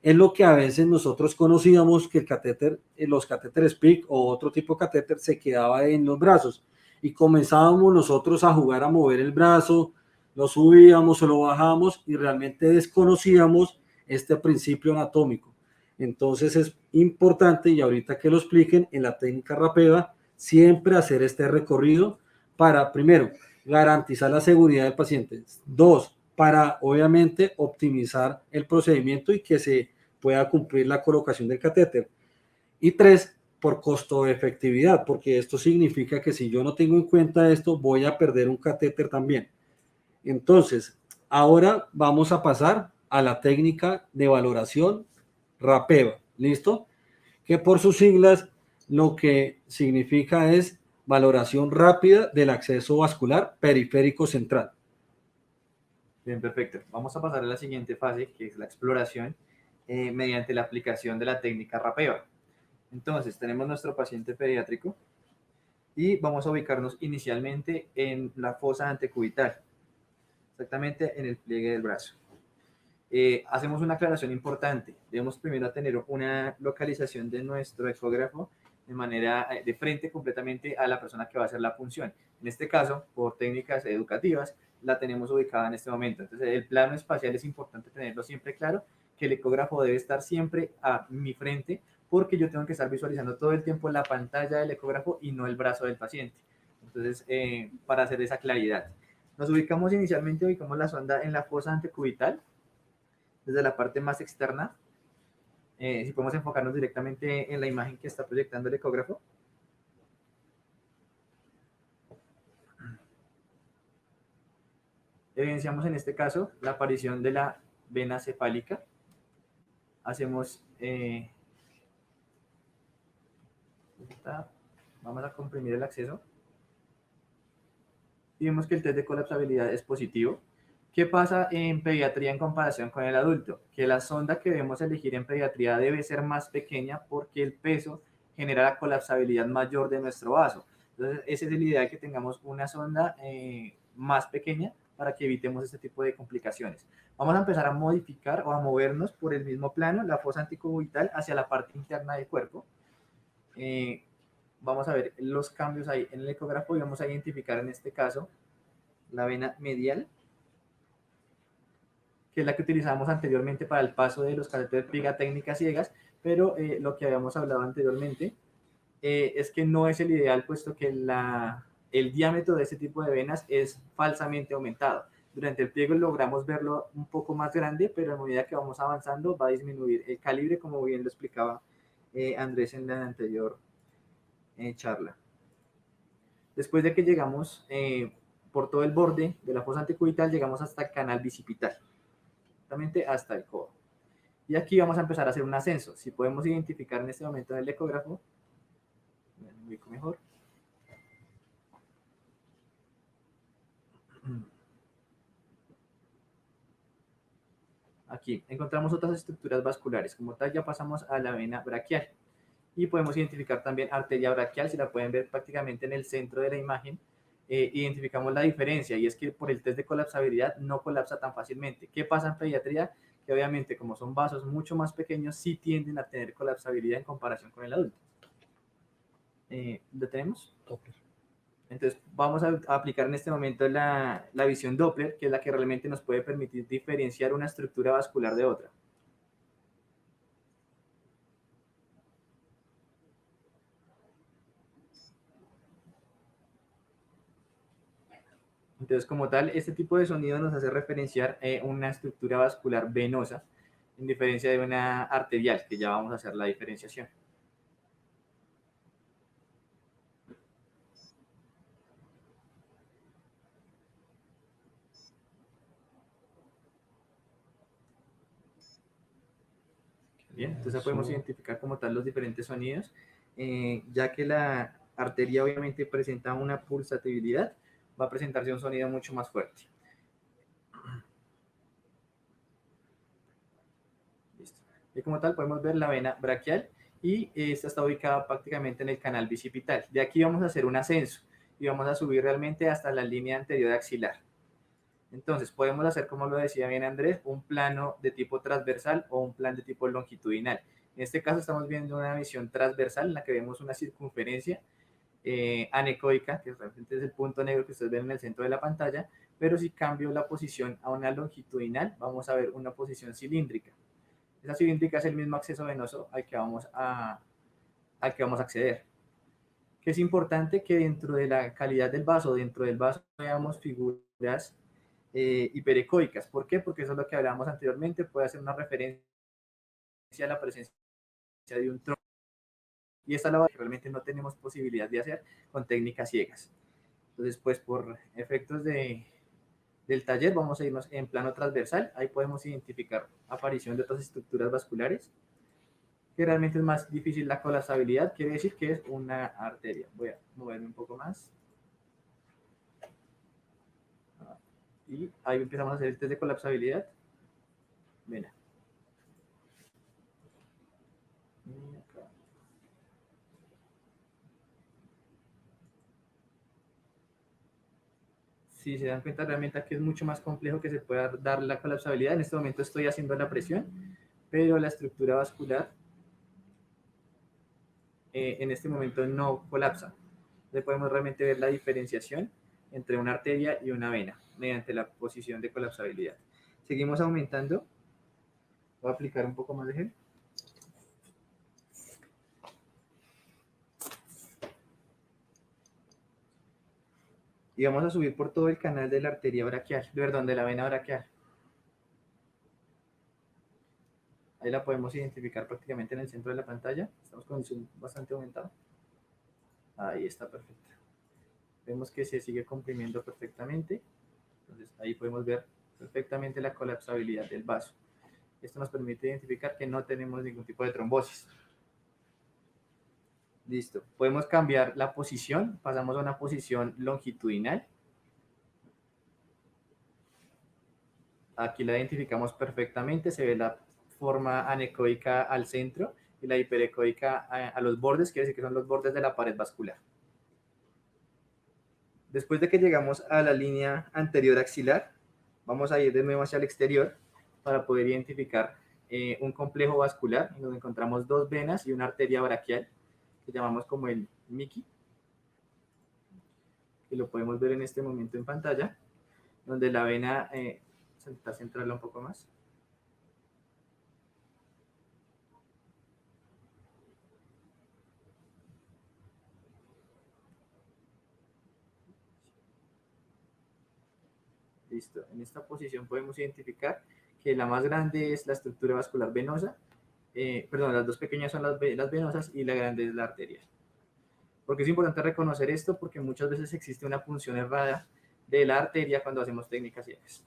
Es lo que a veces nosotros conocíamos que el catéter, los catéteres PIC o otro tipo de catéter se quedaba en los brazos y comenzábamos nosotros a jugar a mover el brazo, lo subíamos o lo bajábamos y realmente desconocíamos este principio anatómico. Entonces es importante, y ahorita que lo expliquen en la técnica Rapeva, siempre hacer este recorrido para, primero, garantizar la seguridad del paciente. Dos, para obviamente optimizar el procedimiento y que se pueda cumplir la colocación del catéter. Y tres, por costo de efectividad, porque esto significa que si yo no tengo en cuenta esto, voy a perder un catéter también. Entonces, ahora vamos a pasar a la técnica de valoración Rapeva, ¿listo? Que por sus siglas lo que significa es valoración rápida del acceso vascular periférico central. Bien, perfecto. Vamos a pasar a la siguiente fase, que es la exploración mediante la aplicación de la técnica Rapeva. Entonces, tenemos nuestro paciente pediátrico y vamos a ubicarnos inicialmente en la fosa antecubital, exactamente en el pliegue del brazo. Hacemos una aclaración importante. Debemos primero tener una localización de nuestro ecógrafo de manera de frente completamente a la persona que va a hacer la punción. En este caso, por técnicas educativas, la tenemos ubicada en este momento. Entonces, el plano espacial es importante tenerlo siempre claro, que el ecógrafo debe estar siempre a mi frente, porque yo tengo que estar visualizando todo el tiempo la pantalla del ecógrafo y no el brazo del paciente. Entonces, para hacer esa claridad. Nos ubicamos inicialmente, ubicamos la sonda en la fosa antecubital, desde la parte más externa. Si podemos enfocarnos directamente en la imagen que está proyectando el ecógrafo. Evidenciamos en este caso la aparición de la vena cefálica. Hacemos, vamos a comprimir el acceso. Y vemos que el test de colapsabilidad es positivo. ¿Qué pasa en pediatría en comparación con el adulto? Que la sonda que debemos elegir en pediatría debe ser más pequeña porque el peso genera la colapsabilidad mayor de nuestro vaso. Entonces, ese es el ideal, que tengamos una sonda más pequeña para que evitemos este tipo de complicaciones. Vamos a empezar a modificar o a movernos por el mismo plano, la fosa antecubital, hacia la parte interna del cuerpo. Vamos a ver los cambios ahí en el ecógrafo y vamos a identificar en este caso la vena medial, que es la que utilizamos anteriormente para el paso de los catéteres PIG a técnicas ciegas, pero lo que habíamos hablado anteriormente es que no es el ideal, puesto que el diámetro de este tipo de venas es falsamente aumentado. Durante el pliego logramos verlo un poco más grande, pero a medida que vamos avanzando va a disminuir el calibre, como bien lo explicaba Andrés en la anterior charla. Después de que llegamos por todo el borde de la fosa antecubital, llegamos hasta el canal bicipital, hasta el codo. Y aquí vamos a empezar a hacer un ascenso. Si podemos identificar en este momento en el ecógrafo, me ubico mejor. Aquí encontramos otras estructuras vasculares. Como tal, ya pasamos a la vena braquial. Y podemos identificar también arteria braquial, si la pueden ver prácticamente en el centro de la imagen. Identificamos la diferencia, y es que por el test de colapsabilidad no colapsa tan fácilmente. ¿Qué pasa en pediatría? Que obviamente, como son vasos mucho más pequeños, sí tienden a tener colapsabilidad en comparación con el adulto. ¿Lo tenemos? Entonces vamos a aplicar en este momento la visión Doppler, que es la que realmente nos puede permitir diferenciar una estructura vascular de otra. Entonces, como tal, este tipo de sonido nos hace referenciar una estructura vascular venosa, en diferencia de una arterial, que ya vamos a hacer la diferenciación. Bien, entonces podemos identificar como tal los diferentes sonidos, ya que la arteria obviamente presenta una pulsatividad, va a presentarse un sonido mucho más fuerte. Listo. Y como tal podemos ver la vena braquial y esta está ubicada prácticamente en el canal bicipital. De aquí vamos a hacer un ascenso y vamos a subir realmente hasta la línea anterior axilar. Entonces podemos hacer, como lo decía bien Andrés, un plano de tipo transversal o un plano de tipo longitudinal. En este caso estamos viendo una visión transversal en la que vemos una circunferencia anecoica, que realmente es el punto negro que ustedes ven en el centro de la pantalla, pero si cambio la posición a una longitudinal, vamos a ver una posición cilíndrica. Esa cilíndrica es el mismo acceso venoso al que vamos a acceder. Que es importante que dentro de la calidad del vaso, dentro del vaso veamos figuras hiperecoicas. ¿Por qué? Porque eso es lo que hablábamos anteriormente, puede hacer una referencia a la presencia de un tronco. Y esta es la que realmente no tenemos posibilidad de hacer con técnicas ciegas. Entonces, pues por efectos del taller vamos a irnos en plano transversal. Ahí podemos identificar aparición de otras estructuras vasculares, que realmente es más difícil la colapsabilidad, quiere decir que es una arteria. Voy a moverme un poco más. Y ahí empezamos a hacer el test de colapsabilidad. Mira. Si se dan cuenta, realmente aquí es mucho más complejo que se pueda dar la colapsabilidad. En este momento estoy haciendo la presión, pero la estructura vascular en este momento no colapsa. Entonces podemos realmente ver la diferenciación entre una arteria y una vena mediante la posición de colapsabilidad. Seguimos aumentando. Voy a aplicar un poco más de gel. Y vamos a subir por todo el canal de la arteria braquial, perdón, de la vena braquial. Ahí la podemos identificar prácticamente en el centro de la pantalla. Estamos con un zoom bastante aumentado. Ahí está, perfecto. Vemos que se sigue comprimiendo perfectamente. Entonces ahí podemos ver perfectamente la colapsabilidad del vaso. Esto nos permite identificar que no tenemos ningún tipo de trombosis. Listo. Podemos cambiar la posición. Pasamos a una posición longitudinal. Aquí la identificamos perfectamente. Se ve la forma anecoica al centro y la hiperecoica a los bordes, quiere decir que son los bordes de la pared vascular. Después de que llegamos a la línea anterior axilar, vamos a ir de nuevo hacia el exterior para poder identificar un complejo vascular en donde encontramos dos venas y una arteria braquial que llamamos como el Mickey, que lo podemos ver en este momento en pantalla, donde la vena, intentar centrarla un poco más. Listo. En esta posición podemos identificar que la más grande es la estructura vascular venosa, perdón, las dos pequeñas son las venosas y la grande es la arterial. Porque es importante reconocer esto porque muchas veces existe una punción errada de la arteria cuando hacemos técnicas ciegas.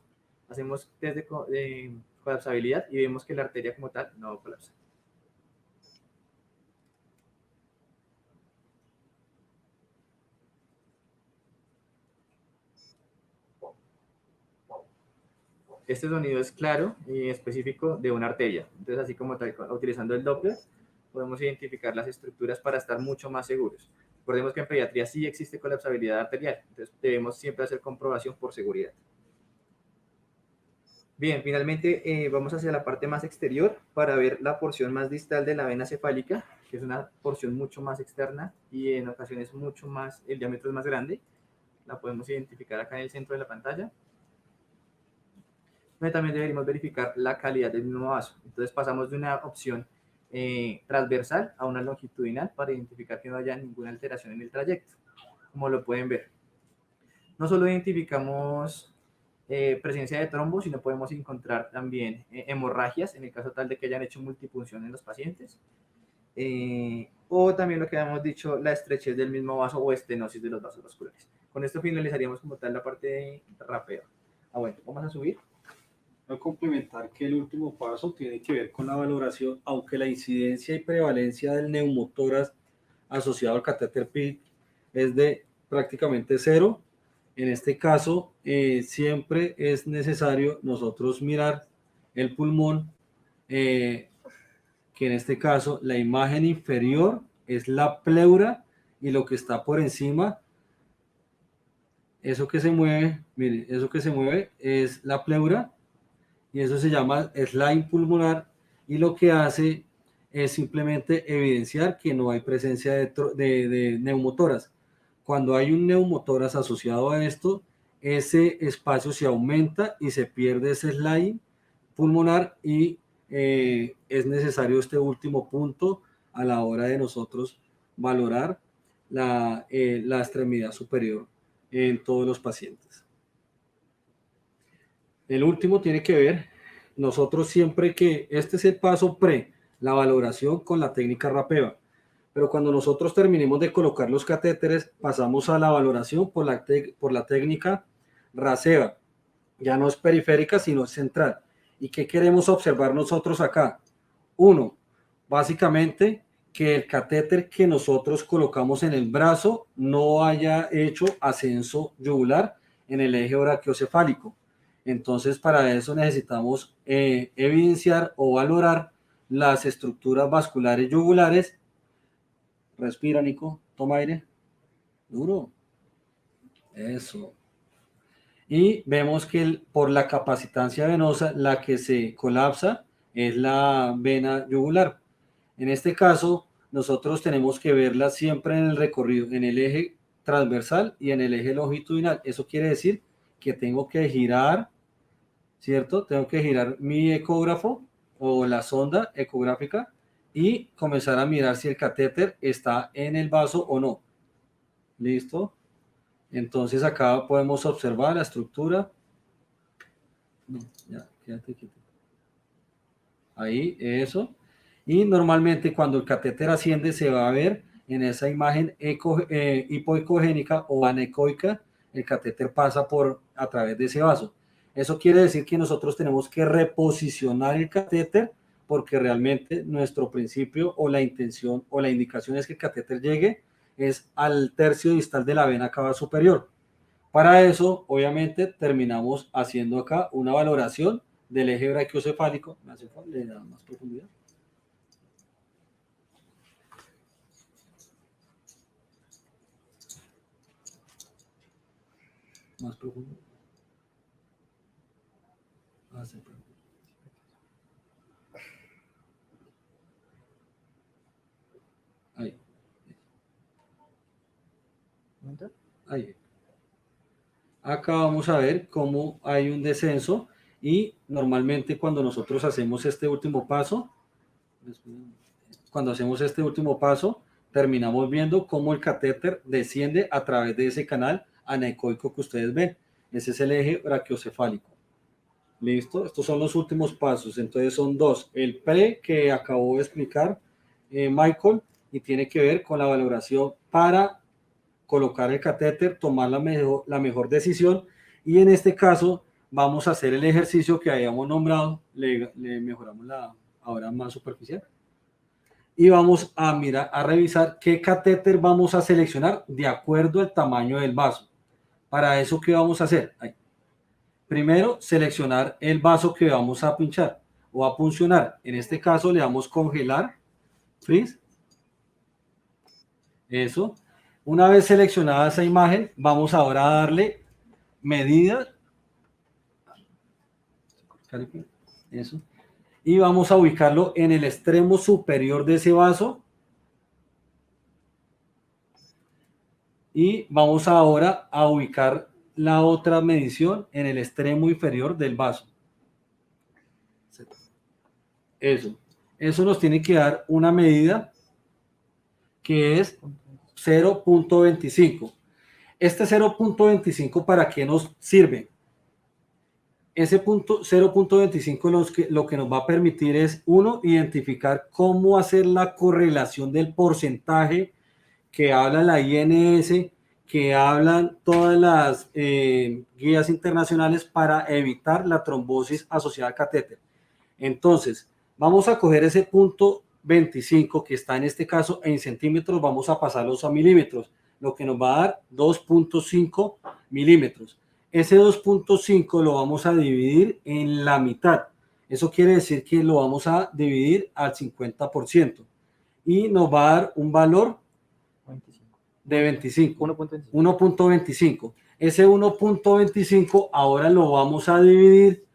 Hacemos test de colapsabilidad y vemos que la arteria como tal no colapsa. Este sonido es claro y específico de una arteria. Entonces, así como tal, utilizando el Doppler, podemos identificar las estructuras para estar mucho más seguros. Recordemos que en pediatría sí existe colapsabilidad arterial, entonces debemos siempre hacer comprobación por seguridad. Bien, finalmente vamos hacia la parte más exterior para ver la porción más distal de la vena cefálica, que es una porción mucho más externa y en ocasiones mucho más, el diámetro es más grande. La podemos identificar acá en el centro de la pantalla. Pero también deberíamos verificar la calidad del mismo vaso. Entonces pasamos de una opción transversal a una longitudinal para identificar que no haya ninguna alteración en el trayecto, como lo pueden ver. no solo identificamos presencia de trombos, sino podemos encontrar también hemorragias, en el caso tal de que hayan hecho multipunción en los pacientes. O también lo que habíamos dicho, la estrechez del mismo vaso o estenosis de los vasos vasculares. Con esto finalizaríamos como tal la parte de rapeo. Bueno, vamos a subir. Voy a complementar que el último paso tiene que ver con la valoración, aunque la incidencia y prevalencia del neumotórax asociado al catéter PICC es de prácticamente cero. En este caso, siempre es necesario nosotros mirar el pulmón, que en este caso la imagen inferior es la pleura y lo que está por encima, eso que se mueve, mire, eso que se mueve es la pleura y eso se llama slime pulmonar y lo que hace es simplemente evidenciar que no hay presencia de neumotórax. Cuando hay un neumotórax asociado a esto, ese espacio se aumenta y se pierde ese slime pulmonar y es necesario este último punto a la hora de nosotros valorar la extremidad superior en todos los pacientes. El último tiene que ver, nosotros siempre que este es el paso pre, la valoración con la técnica rapeva, pero cuando nosotros terminemos de colocar los catéteres, pasamos a la valoración por la técnica RASEVA. Ya no es periférica, sino central. ¿Y qué queremos observar nosotros acá? Uno, básicamente que el catéter que nosotros colocamos en el brazo no haya hecho ascenso yugular en el eje brachiocefálico. Entonces, para eso necesitamos evidenciar o valorar las estructuras vasculares yugulares. Respira, Nico. Toma aire. Duro. Eso. Y vemos que por la capacitancia venosa, la que se colapsa es la vena yugular. En este caso, nosotros tenemos que verla siempre en el recorrido, en el eje transversal y en el eje longitudinal. Eso quiere decir que tengo que girar, ¿cierto? Tengo que girar mi ecógrafo o la sonda ecográfica y comenzar a mirar si el catéter está en el vaso o no. ¿Listo? Entonces acá podemos observar la estructura. No, ya, quédate quieto. Ahí, eso. Y normalmente cuando el catéter asciende se va a ver en esa imagen hipoecogénica o anecoica, el catéter pasa a través de ese vaso. Eso quiere decir que nosotros tenemos que reposicionar el catéter porque realmente nuestro principio o la intención o la indicación es que el catéter llegue es al tercio distal de la vena cava superior. Para eso, obviamente, terminamos haciendo acá una valoración del eje brachiocefálico. ¿Me hace falta? ¿Le da más profundidad? Más profundo. Ahí. Ahí. Acá vamos a ver cómo hay un descenso y normalmente cuando nosotros hacemos este último paso, terminamos viendo cómo el catéter desciende a través de ese canal anecoico que ustedes ven. Ese es el eje brachiocefálico. ¿Listo? Estos son los últimos pasos. Entonces son dos. El pre que acabó de explicar Michael y tiene que ver con la valoración para colocar el catéter, tomar la mejor decisión y en este caso vamos a hacer el ejercicio que habíamos nombrado, le mejoramos la ahora más superficial y vamos a mirar, a revisar qué catéter vamos a seleccionar de acuerdo al tamaño del vaso. Para eso, ¿qué vamos a hacer? Ahí. Primero, seleccionar el vaso que vamos a pinchar o a puncionar. En este caso le damos congelar, freeze. Eso. Una vez seleccionada esa imagen, vamos ahora a darle medida. Eso. Y vamos a ubicarlo en el extremo superior de ese vaso. Y vamos ahora a ubicar la otra medición en el extremo inferior del vaso. Eso. Eso nos tiene que dar una medida que es 0.25. Este 0.25, ¿para qué nos sirve? Ese punto 0.25 lo que nos va a permitir es, uno, identificar cómo hacer la correlación del porcentaje que habla la INS, que hablan todas las guías internacionales para evitar la trombosis asociada al catéter. Entonces, vamos a coger ese punto 25 que está en este caso en centímetros, vamos a pasarlos a milímetros, lo que nos va a dar 2.5 milímetros. Ese 2.5 lo vamos a dividir en la mitad. Eso quiere decir que lo vamos a dividir al 50% y nos va a dar un valor de 25, 1.25. Ese 1.25 ahora lo vamos a dividir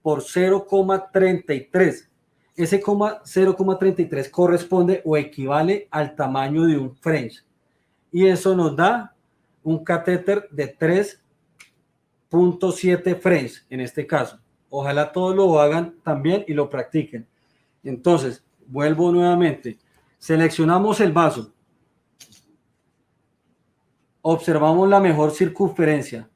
por 0,33. Ese 0,33 corresponde o equivale al tamaño de un French. Y eso nos da un catéter de 3.7 French en este caso. Ojalá todos lo hagan también y lo practiquen. Entonces, vuelvo nuevamente. Seleccionamos el vaso. Observamos la mejor circunferencia.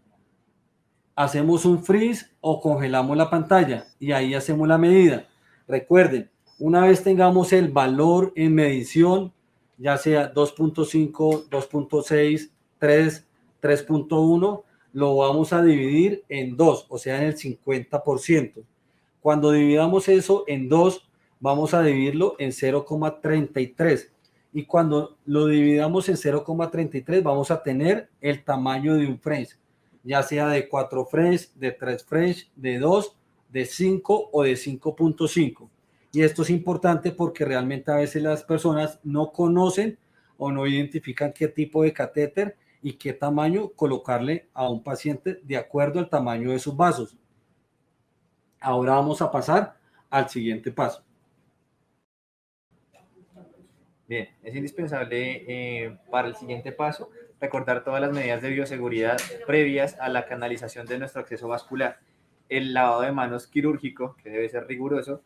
Hacemos un freeze o congelamos la pantalla y ahí hacemos la medida. Recuerden, una vez tengamos el valor en medición, ya sea 2.5, 2.6, 3, 3.1, lo vamos a dividir en 2, o sea, en el 50%. Cuando dividamos eso en 2, vamos a dividirlo en 0,33. Y cuando lo dividamos en 0,33, vamos a tener el tamaño de un French, ya sea de 4 French, de 3 French, de 2, de 5 o de 5.5. Y esto es importante porque realmente a veces las personas no conocen o no identifican qué tipo de catéter y qué tamaño colocarle a un paciente de acuerdo al tamaño de sus vasos. Ahora vamos a pasar al siguiente paso. Bien, es indispensable para el siguiente paso recordar todas las medidas de bioseguridad previas a la canalización de nuestro acceso vascular. El lavado de manos quirúrgico, que debe ser riguroso,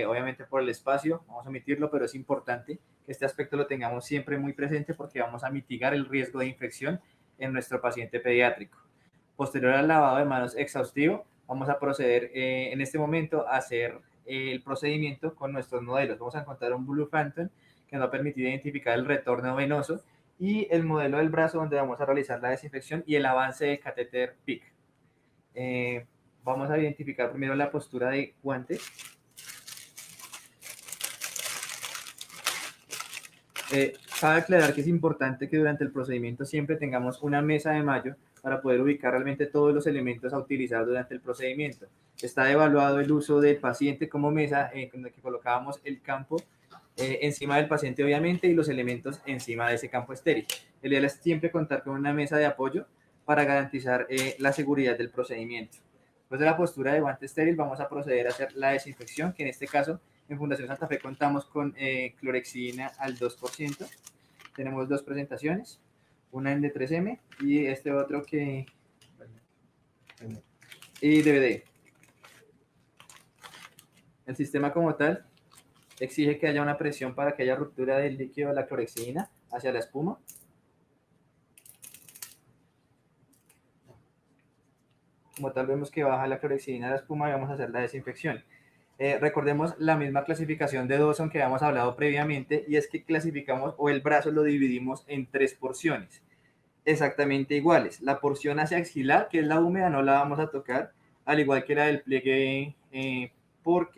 obviamente por el espacio, vamos a omitirlo, pero es importante que este aspecto lo tengamos siempre muy presente porque vamos a mitigar el riesgo de infección en nuestro paciente pediátrico. Posterior al lavado de manos exhaustivo, vamos a proceder en este momento a hacer el procedimiento con nuestros modelos. Vamos a encontrar un Blue Phantom que nos va a permitir identificar el retorno venoso y el modelo del brazo donde vamos a realizar la desinfección y el avance del catéter PIC. Vamos a identificar primero la postura de guante. Cabe aclarar que es importante que durante el procedimiento siempre tengamos una mesa de mallo para poder ubicar realmente todos los elementos a utilizar durante el procedimiento. Está evaluado el uso del paciente como mesa en el que colocábamos el campo encima del paciente obviamente y los elementos encima de ese campo estéril. El ideal es siempre contar con una mesa de apoyo para garantizar la seguridad del procedimiento. Después de la postura de guante estéril vamos a proceder a hacer la desinfección, que en este caso en Fundación Santa Fe contamos con clorexidina al 2%. Tenemos dos presentaciones, una en D3M y este otro que... y DVD. El sistema como tal exige que haya una presión para que haya ruptura del líquido de la clorexidina hacia la espuma. Como tal vemos que baja la clorexidina a la espuma y vamos a hacer la desinfección. Recordemos la misma clasificación de Dawson que habíamos hablado previamente y es que clasificamos o el brazo lo dividimos en 3 porciones exactamente iguales. La porción hacia axilar, que es la húmeda, no la vamos a tocar, al igual que la del pliegue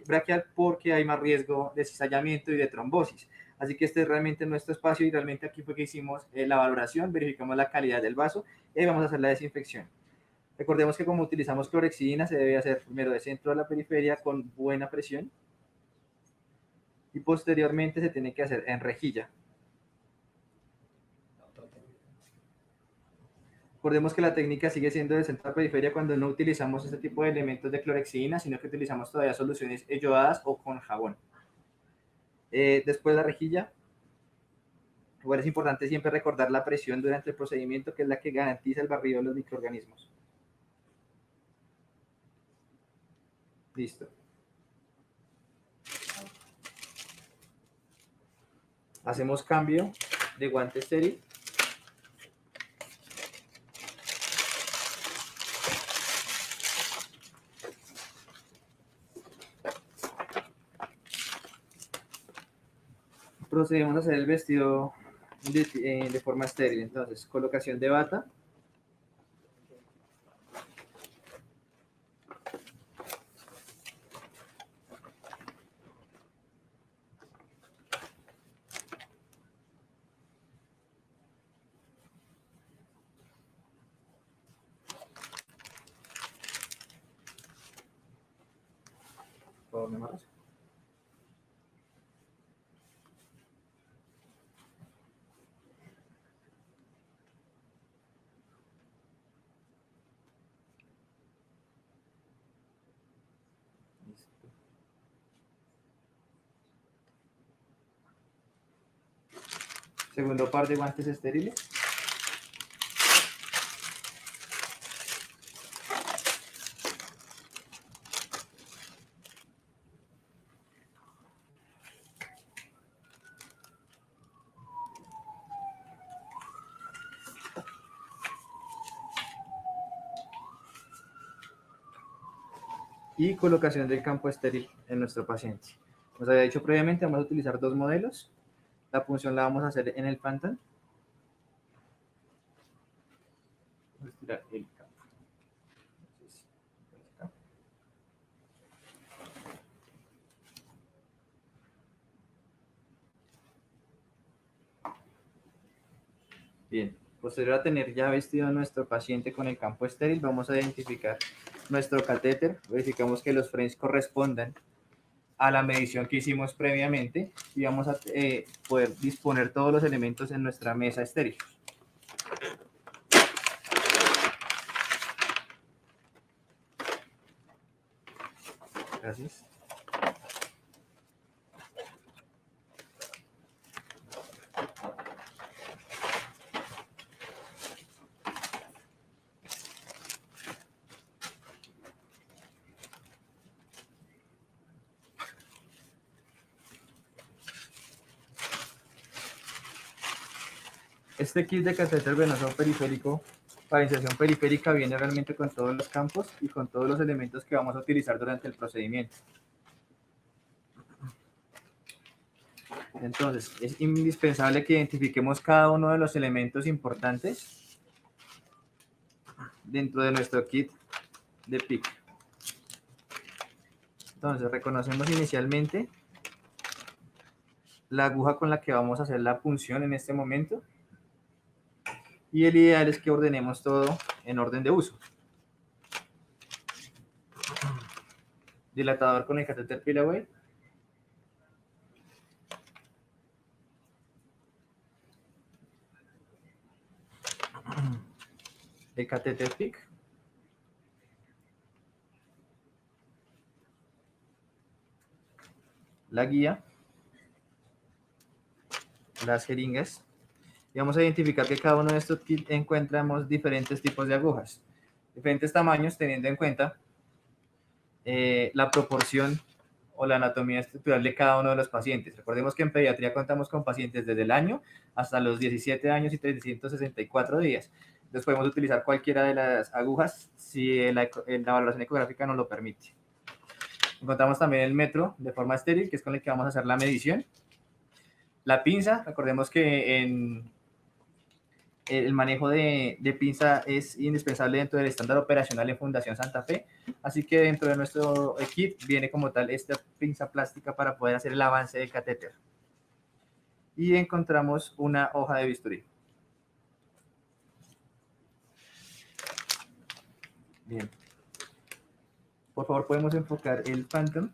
braquial porque hay más riesgo de cizallamiento y de trombosis. Así que este es realmente nuestro espacio y realmente aquí fue que hicimos la valoración, verificamos la calidad del vaso y vamos a hacer la desinfección. Recordemos que como utilizamos clorexidina se debe hacer primero de centro a la periferia con buena presión y posteriormente se tiene que hacer en rejilla. Recordemos que la técnica sigue siendo de centro a periferia cuando no utilizamos este tipo de elementos de clorexidina, sino que utilizamos todavía soluciones yodadas o con jabón. Después la rejilla. Igual es importante siempre recordar la presión durante el procedimiento, que es la que garantiza el barrido de los microorganismos. Listo. Hacemos cambio de guante estéril. procedemos a hacer el vestido de forma estéril. Entonces, colocación de bata. Por favor, ¿me amarras? Listo. Segundo par de guantes estériles. Y colocación del campo estéril en nuestro paciente. Como había dicho previamente, vamos a utilizar dos modelos. La punción la vamos a hacer en el Phantom. Vamos a estirar el campo. Entonces, acá. Bien, posterior a tener ya vestido a nuestro paciente con el campo estéril, vamos a identificar nuestro catéter. Verificamos que los frames correspondan a la medición que hicimos previamente y vamos a poder disponer todos los elementos en nuestra mesa estéril. Gracias. Este kit de catéter venoso periférico para inserción periférica viene realmente con todos los campos y con todos los elementos que vamos a utilizar durante el procedimiento. Entonces, es indispensable que identifiquemos cada uno de los elementos importantes dentro de nuestro kit de PICC. Entonces, reconocemos inicialmente la aguja con la que vamos a hacer la punción en este momento. Y el ideal es que ordenemos todo en orden de uso. Dilatador con el catéter Pillaway. El catéter PICC. La guía. Las jeringas. Y vamos a identificar que cada uno de estos kits encontramos diferentes tipos de agujas, diferentes tamaños, teniendo en cuenta la proporción o la anatomía estructural de cada uno de los pacientes. Recordemos que en pediatría contamos con pacientes desde el año hasta los 17 años y 364 días. Entonces podemos utilizar cualquiera de las agujas si la valoración ecográfica nos lo permite. Encontramos también el metro de forma estéril, que es con el que vamos a hacer la medición. La pinza, recordemos que el manejo de pinza es indispensable dentro del estándar operacional en Fundación Santa Fe, así que dentro de nuestro kit viene como tal esta pinza plástica para poder hacer el avance del catéter. Y encontramos una hoja de bisturí. Bien. Por favor, podemos enfocar el Phantom.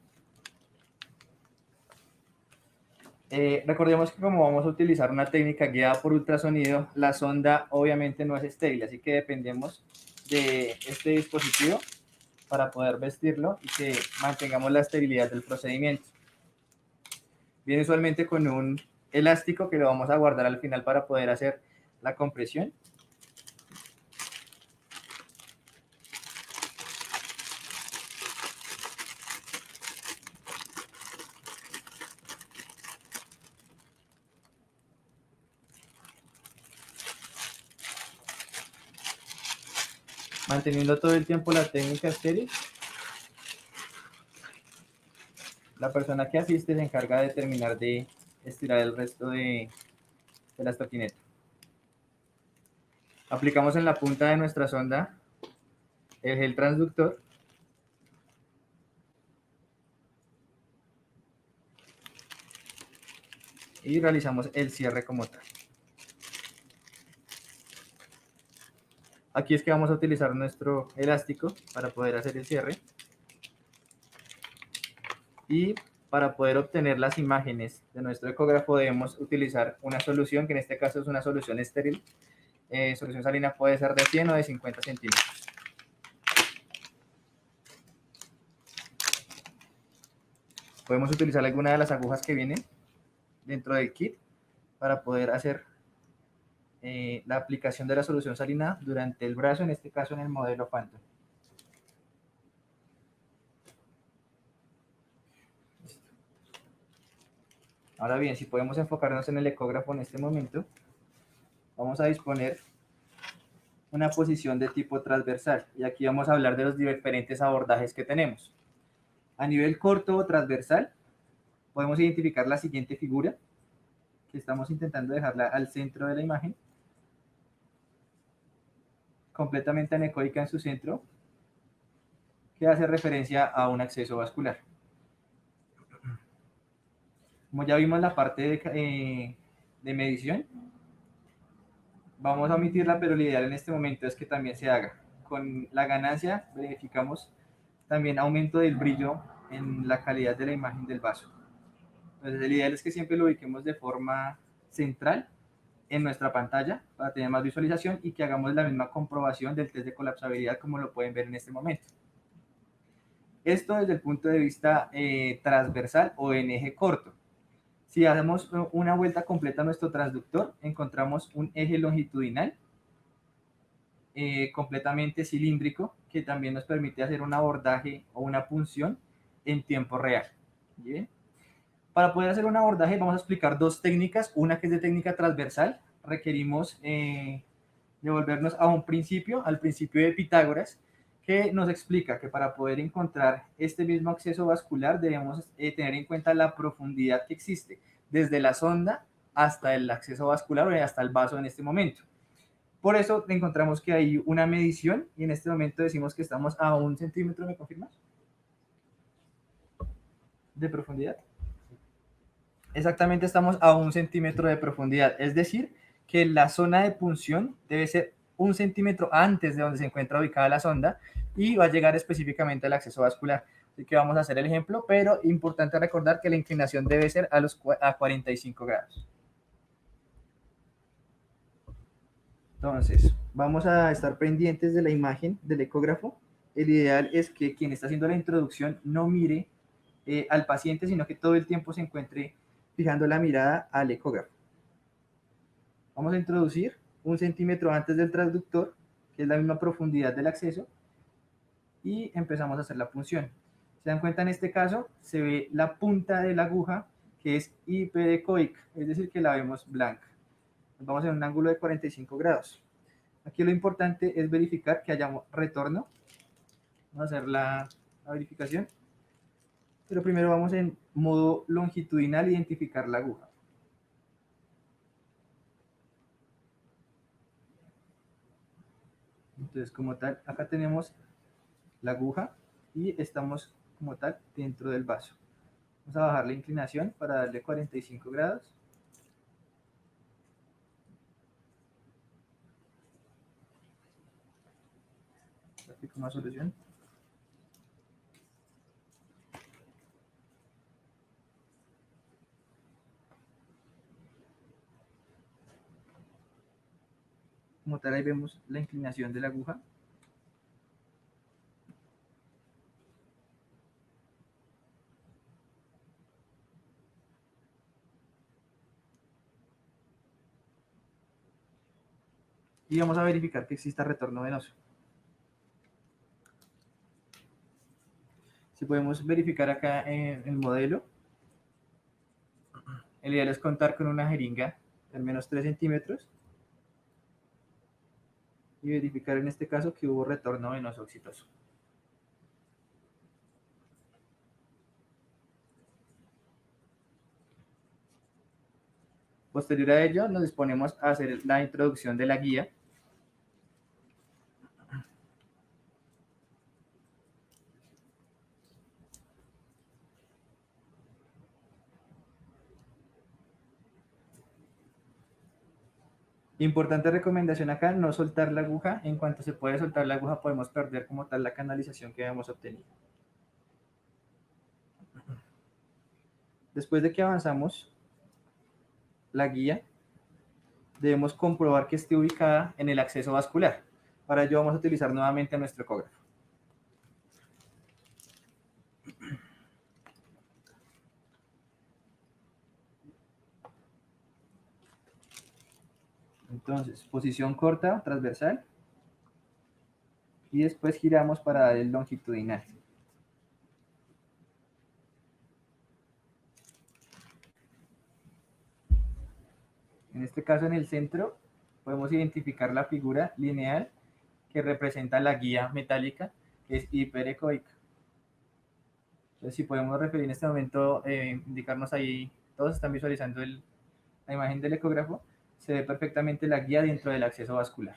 Recordemos que como vamos a utilizar una técnica guiada por ultrasonido, la sonda obviamente no es estéril, así que dependemos de este dispositivo para poder vestirlo y que mantengamos la esterilidad del procedimiento. Viene usualmente con un elástico que lo vamos a guardar al final para poder hacer la compresión. Manteniendo todo el tiempo la técnica estéril. La persona que asiste se encarga de terminar de estirar el resto de la estoquineta. Aplicamos en la punta de nuestra sonda el gel transductor. Y realizamos el cierre como tal. Aquí es que vamos a utilizar nuestro elástico para poder hacer el cierre. Y para poder obtener las imágenes de nuestro ecógrafo debemos utilizar una solución, que en este caso es una solución estéril. Solución salina puede ser de 100 o de 50 centímetros. Podemos utilizar alguna de las agujas que vienen dentro del kit para poder hacer la aplicación de la solución salina durante el brazo, en este caso en el modelo Phantom. Ahora bien, si podemos enfocarnos en el ecógrafo en este momento, vamos a disponer una posición de tipo transversal. Y aquí vamos a hablar de los diferentes abordajes que tenemos. A nivel corto o transversal, podemos identificar la siguiente figura, que estamos intentando dejarla al centro de la imagen, completamente anecoica en su centro, que hace referencia a un acceso vascular. Como ya vimos la parte de medición, vamos a omitirla, pero lo ideal en este momento es que también se haga. Con la ganancia verificamos también aumento del brillo en la calidad de la imagen del vaso. Entonces el ideal es que siempre lo ubiquemos de forma central en nuestra pantalla para tener más visualización y que hagamos la misma comprobación del test de colapsabilidad como lo pueden ver en este momento. Esto desde el punto de vista transversal o en eje corto. Si hacemos una vuelta completa a nuestro transductor, encontramos un eje longitudinal completamente cilíndrico que también nos permite hacer un abordaje o una punción en tiempo real. ¿Bien? Para poder hacer un abordaje vamos a explicar dos técnicas. Una que es de técnica transversal. Requerimos devolvernos a un principio, al principio de Pitágoras, que nos explica que para poder encontrar este mismo acceso vascular debemos tener en cuenta la profundidad que existe desde la sonda hasta el acceso vascular o hasta el vaso en este momento. Por eso encontramos que hay una medición y en este momento decimos que estamos a 1 centímetro, ¿me confirmas? De profundidad. Exactamente, estamos a 1 centímetro de profundidad, es decir, que la zona de punción debe ser 1 centímetro antes de donde se encuentra ubicada la sonda y va a llegar específicamente al acceso vascular. Así que vamos a hacer el ejemplo, pero importante recordar que la inclinación debe ser a 45 grados. Entonces, vamos a estar pendientes de la imagen del ecógrafo. El ideal es que quien está haciendo la introducción no mire al paciente, sino que todo el tiempo se encuentre fijando la mirada al ecógrafo. Vamos a introducir 1 centímetro antes del transductor, que es la misma profundidad del acceso, y empezamos a hacer la punción. Se dan cuenta, en este caso se ve la punta de la aguja que es hiperecoica, es decir, que la vemos blanca. Vamos en un ángulo de 45 grados. Aquí lo importante es verificar que haya retorno. Vamos a hacer la verificación. Pero primero vamos en modo longitudinal, identificar la aguja. Entonces, como tal, acá tenemos la aguja y estamos como tal dentro del vaso. Vamos a bajar la inclinación para darle 45 grados. Aplico más solución. Como tal, ahí vemos la inclinación de la aguja. Y vamos a verificar que exista retorno venoso. Si podemos verificar acá en el modelo, el ideal es contar con una jeringa de al menos 3 centímetros y verificar en este caso que hubo retorno venoso exitoso. Posterior a ello, nos disponemos a hacer la introducción de la guía. Importante recomendación acá, no soltar la aguja. En cuanto se puede soltar la aguja, podemos perder como tal la canalización que habíamos obtenido. Después de que avanzamos la guía, debemos comprobar que esté ubicada en el acceso vascular. Para ello vamos a utilizar nuevamente nuestro ecógrafo. Entonces, posición corta, transversal, y después giramos para dar el longitudinal. En este caso, en el centro, podemos identificar la figura lineal que representa la guía metálica, que es hiperecoica. Entonces, si podemos referir en este momento, indicarnos ahí, todos están visualizando la imagen del ecógrafo, se ve perfectamente la guía dentro del acceso vascular.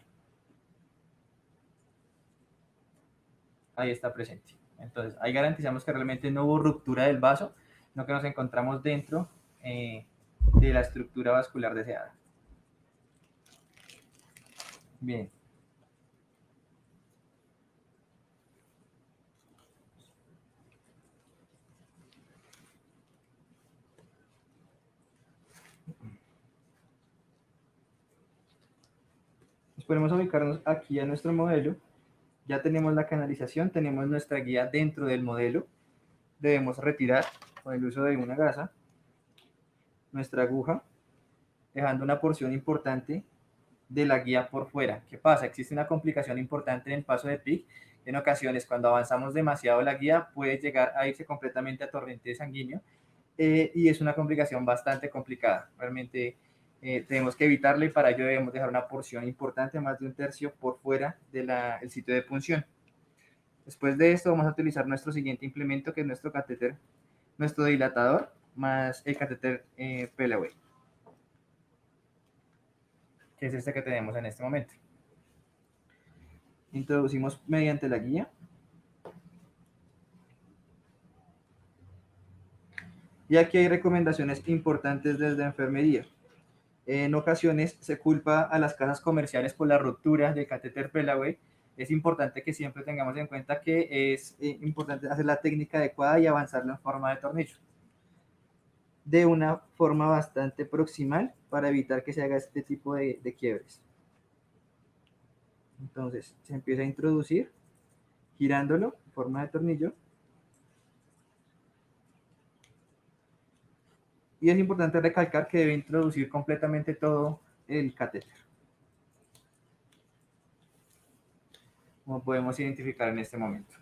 Ahí está presente. Entonces, ahí garantizamos que realmente no hubo ruptura del vaso, sino que nos encontramos dentro de la estructura vascular deseada. Bien. Nos ponemos a ubicarnos aquí a nuestro modelo. Ya tenemos la canalización, tenemos nuestra guía dentro del modelo. Debemos retirar con el uso de una gasa nuestra aguja, dejando una porción importante de la guía por fuera. ¿Qué pasa? Existe una complicación importante en el paso de PIC. En ocasiones, cuando avanzamos demasiado la guía, puede llegar a irse completamente a torrente sanguíneo y es una complicación bastante complicada. Realmente tenemos que evitarla y para ello debemos dejar una porción importante, más de un tercio, por fuera del sitio de punción. Después de esto vamos a utilizar nuestro siguiente implemento, que es nuestro catéter, nuestro dilatador, más el catéter Pellaway, que es este que tenemos en este momento. Introducimos mediante la guía. Y aquí hay recomendaciones importantes desde enfermería. En ocasiones se culpa a las casas comerciales por la ruptura del catéter Pellaway. Es importante que siempre tengamos en cuenta que es importante hacer la técnica adecuada y avanzarlo en forma de tornillo, de una forma bastante proximal para evitar que se haga este tipo de quiebres. Entonces se empieza a introducir girándolo en forma de tornillo. Y es importante recalcar que debe introducir completamente todo el catéter, como podemos identificar en este momento.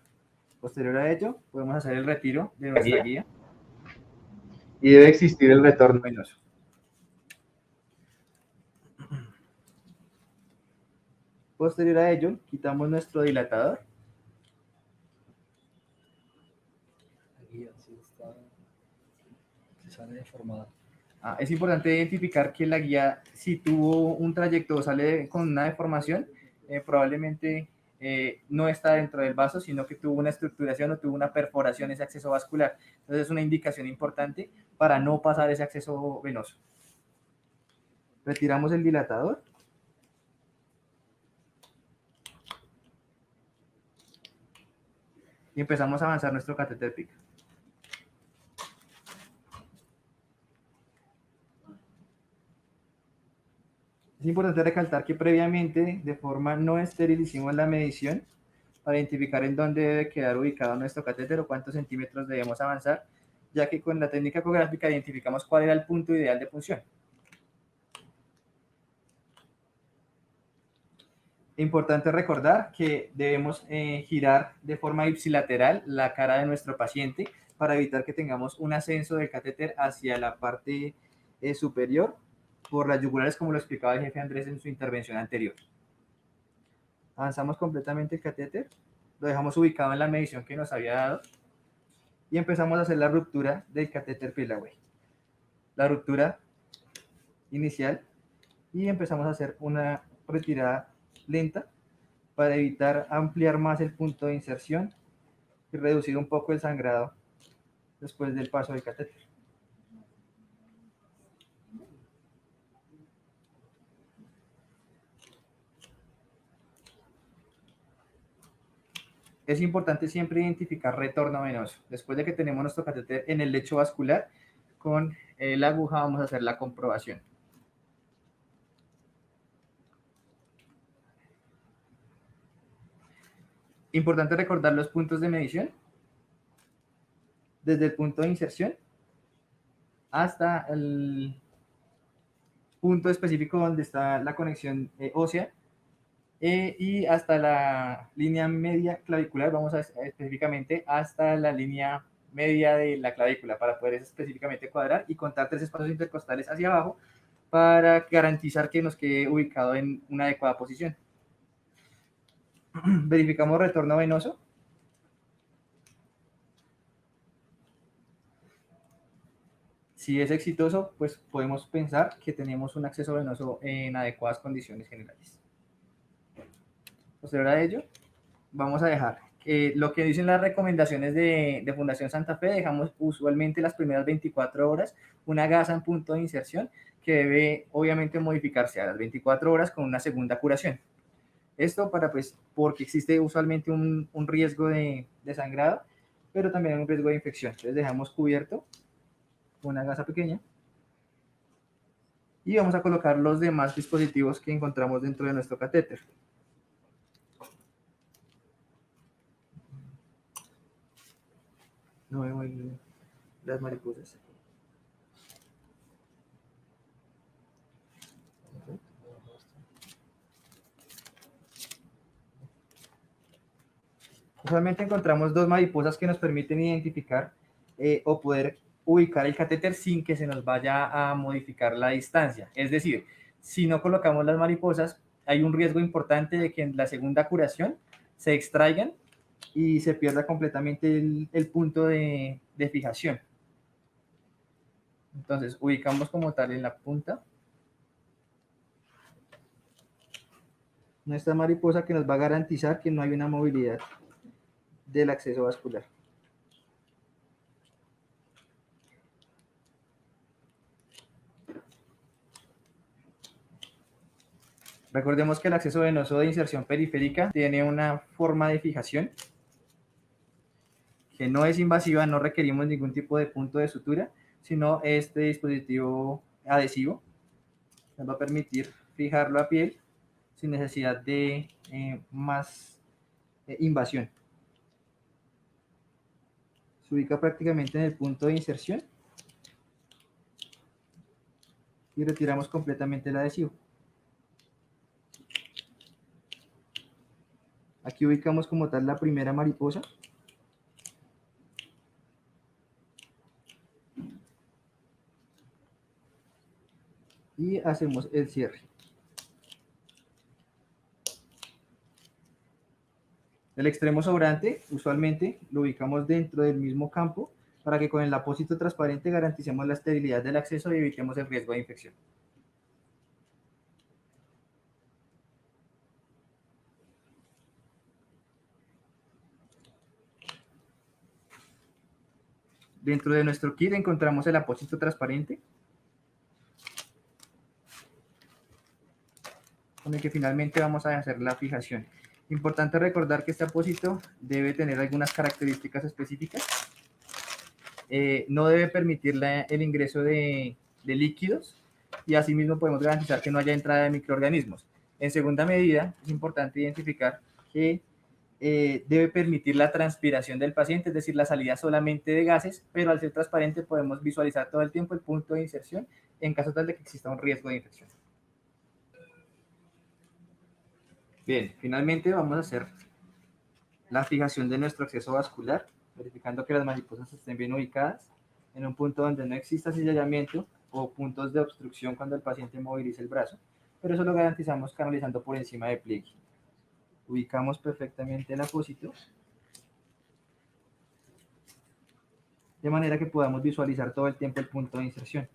Posterior a ello, podemos hacer el retiro de nuestra guía. Y debe existir el retorno venoso. Posterior a ello, quitamos nuestro dilatador. La guía sí se sale deformada. Es importante identificar que la guía, si tuvo un trayecto o sale con una deformación, probablemente no está dentro del vaso, sino que tuvo una estructuración o tuvo una perforación ese acceso vascular. Entonces es una indicación importante para no pasar ese acceso venoso. Retiramos el dilatador. Y empezamos a avanzar nuestro catéter PIC. Es importante recalcar que previamente, de forma no estéril, hicimos la medición para identificar en dónde debe quedar ubicado nuestro catéter o cuántos centímetros debemos avanzar, ya que con la técnica ecográfica identificamos cuál era el punto ideal de punción. Importante recordar que debemos girar de forma ipsilateral la cara de nuestro paciente para evitar que tengamos un ascenso del catéter hacia la parte superior por las yugulares, como lo explicaba el jefe Andrés en su intervención anterior. Avanzamos completamente el catéter, lo dejamos ubicado en la medición que nos había dado y empezamos a hacer la ruptura del catéter Pellaway. La ruptura inicial y empezamos a hacer una retirada lenta para evitar ampliar más el punto de inserción y reducir un poco el sangrado después del paso del catéter. Es importante siempre identificar retorno venoso. Después de que tenemos nuestro catéter en el lecho vascular, con la aguja vamos a hacer la comprobación. Importante recordar los puntos de medición. Desde el punto de inserción hasta el punto específico donde está la conexión ósea y hasta la línea media clavicular, vamos a específicamente hasta la línea media de la clavícula para poder específicamente cuadrar y contar 3 espacios intercostales hacia abajo para garantizar que nos quede ubicado en una adecuada posición. Verificamos retorno venoso. Si es exitoso, pues podemos pensar que tenemos un acceso venoso en adecuadas condiciones generales. Posterior a ello, vamos a dejar lo que dicen las recomendaciones de Fundación Santa Fe. Dejamos usualmente las primeras 24 horas una gasa en punto de inserción que debe obviamente modificarse a las 24 horas con una segunda curación. Esto porque existe usualmente un riesgo de sangrado, pero también un riesgo de infección. Entonces dejamos cubierto una gasa pequeña y vamos a colocar los demás dispositivos que encontramos dentro de nuestro catéter. No veo las mariposas. Usualmente encontramos 2 mariposas que nos permiten identificar o poder ubicar el catéter sin que se nos vaya a modificar la distancia. Es decir, si no colocamos las mariposas, hay un riesgo importante de que en la segunda curación se extraigan y se pierda completamente el punto de fijación. Entonces, ubicamos como tal en la punta nuestra mariposa que nos va a garantizar que no hay una movilidad del acceso vascular. Recordemos que el acceso venoso de inserción periférica tiene una forma de fijación que no es invasiva, no requerimos ningún tipo de punto de sutura, sino este dispositivo adhesivo nos va a permitir fijarlo a piel sin necesidad de más invasión. Se ubica prácticamente en el punto de inserción y retiramos completamente el adhesivo. Aquí ubicamos como tal la primera mariposa. Y hacemos el cierre. El extremo sobrante usualmente lo ubicamos dentro del mismo campo para que con el apósito transparente garanticemos la esterilidad del acceso y evitemos el riesgo de infección. Dentro de nuestro kit encontramos el apósito transparente, con el que finalmente vamos a hacer la fijación. Importante recordar que este apósito debe tener algunas características específicas. No debe permitir el ingreso de líquidos y asimismo podemos garantizar que no haya entrada de microorganismos. En segunda medida, es importante identificar que debe permitir la transpiración del paciente, es decir, la salida solamente de gases, pero al ser transparente podemos visualizar todo el tiempo el punto de inserción en caso tal de que exista un riesgo de infección. Bien, finalmente vamos a hacer la fijación de nuestro acceso vascular, verificando que las mariposas estén bien ubicadas en un punto donde no exista cizallamiento o puntos de obstrucción cuando el paciente moviliza el brazo, pero eso lo garantizamos canalizando por encima de pliegue. Ubicamos perfectamente el apósito de manera que podamos visualizar todo el tiempo el punto de inserción.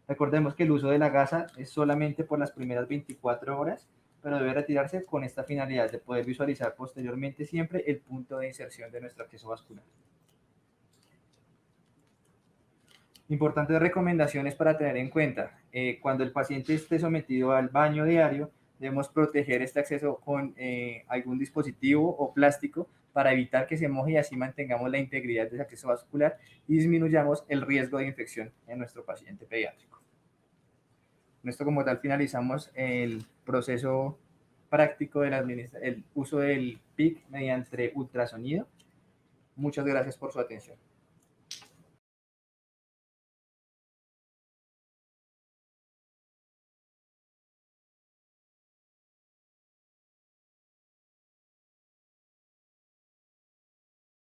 Recordemos que el uso de la gasa es solamente por las primeras 24 horas, pero debe retirarse con esta finalidad de poder visualizar posteriormente siempre el punto de inserción de nuestro acceso vascular. Importantes recomendaciones para tener en cuenta. Cuando el paciente esté sometido al baño diario, debemos proteger este acceso con algún dispositivo o plástico para evitar que se moje y así mantengamos la integridad de ese acceso vascular y disminuyamos el riesgo de infección en nuestro paciente pediátrico. Con esto como tal finalizamos el proceso práctico del uso del PIC mediante ultrasonido. Muchas gracias por su atención.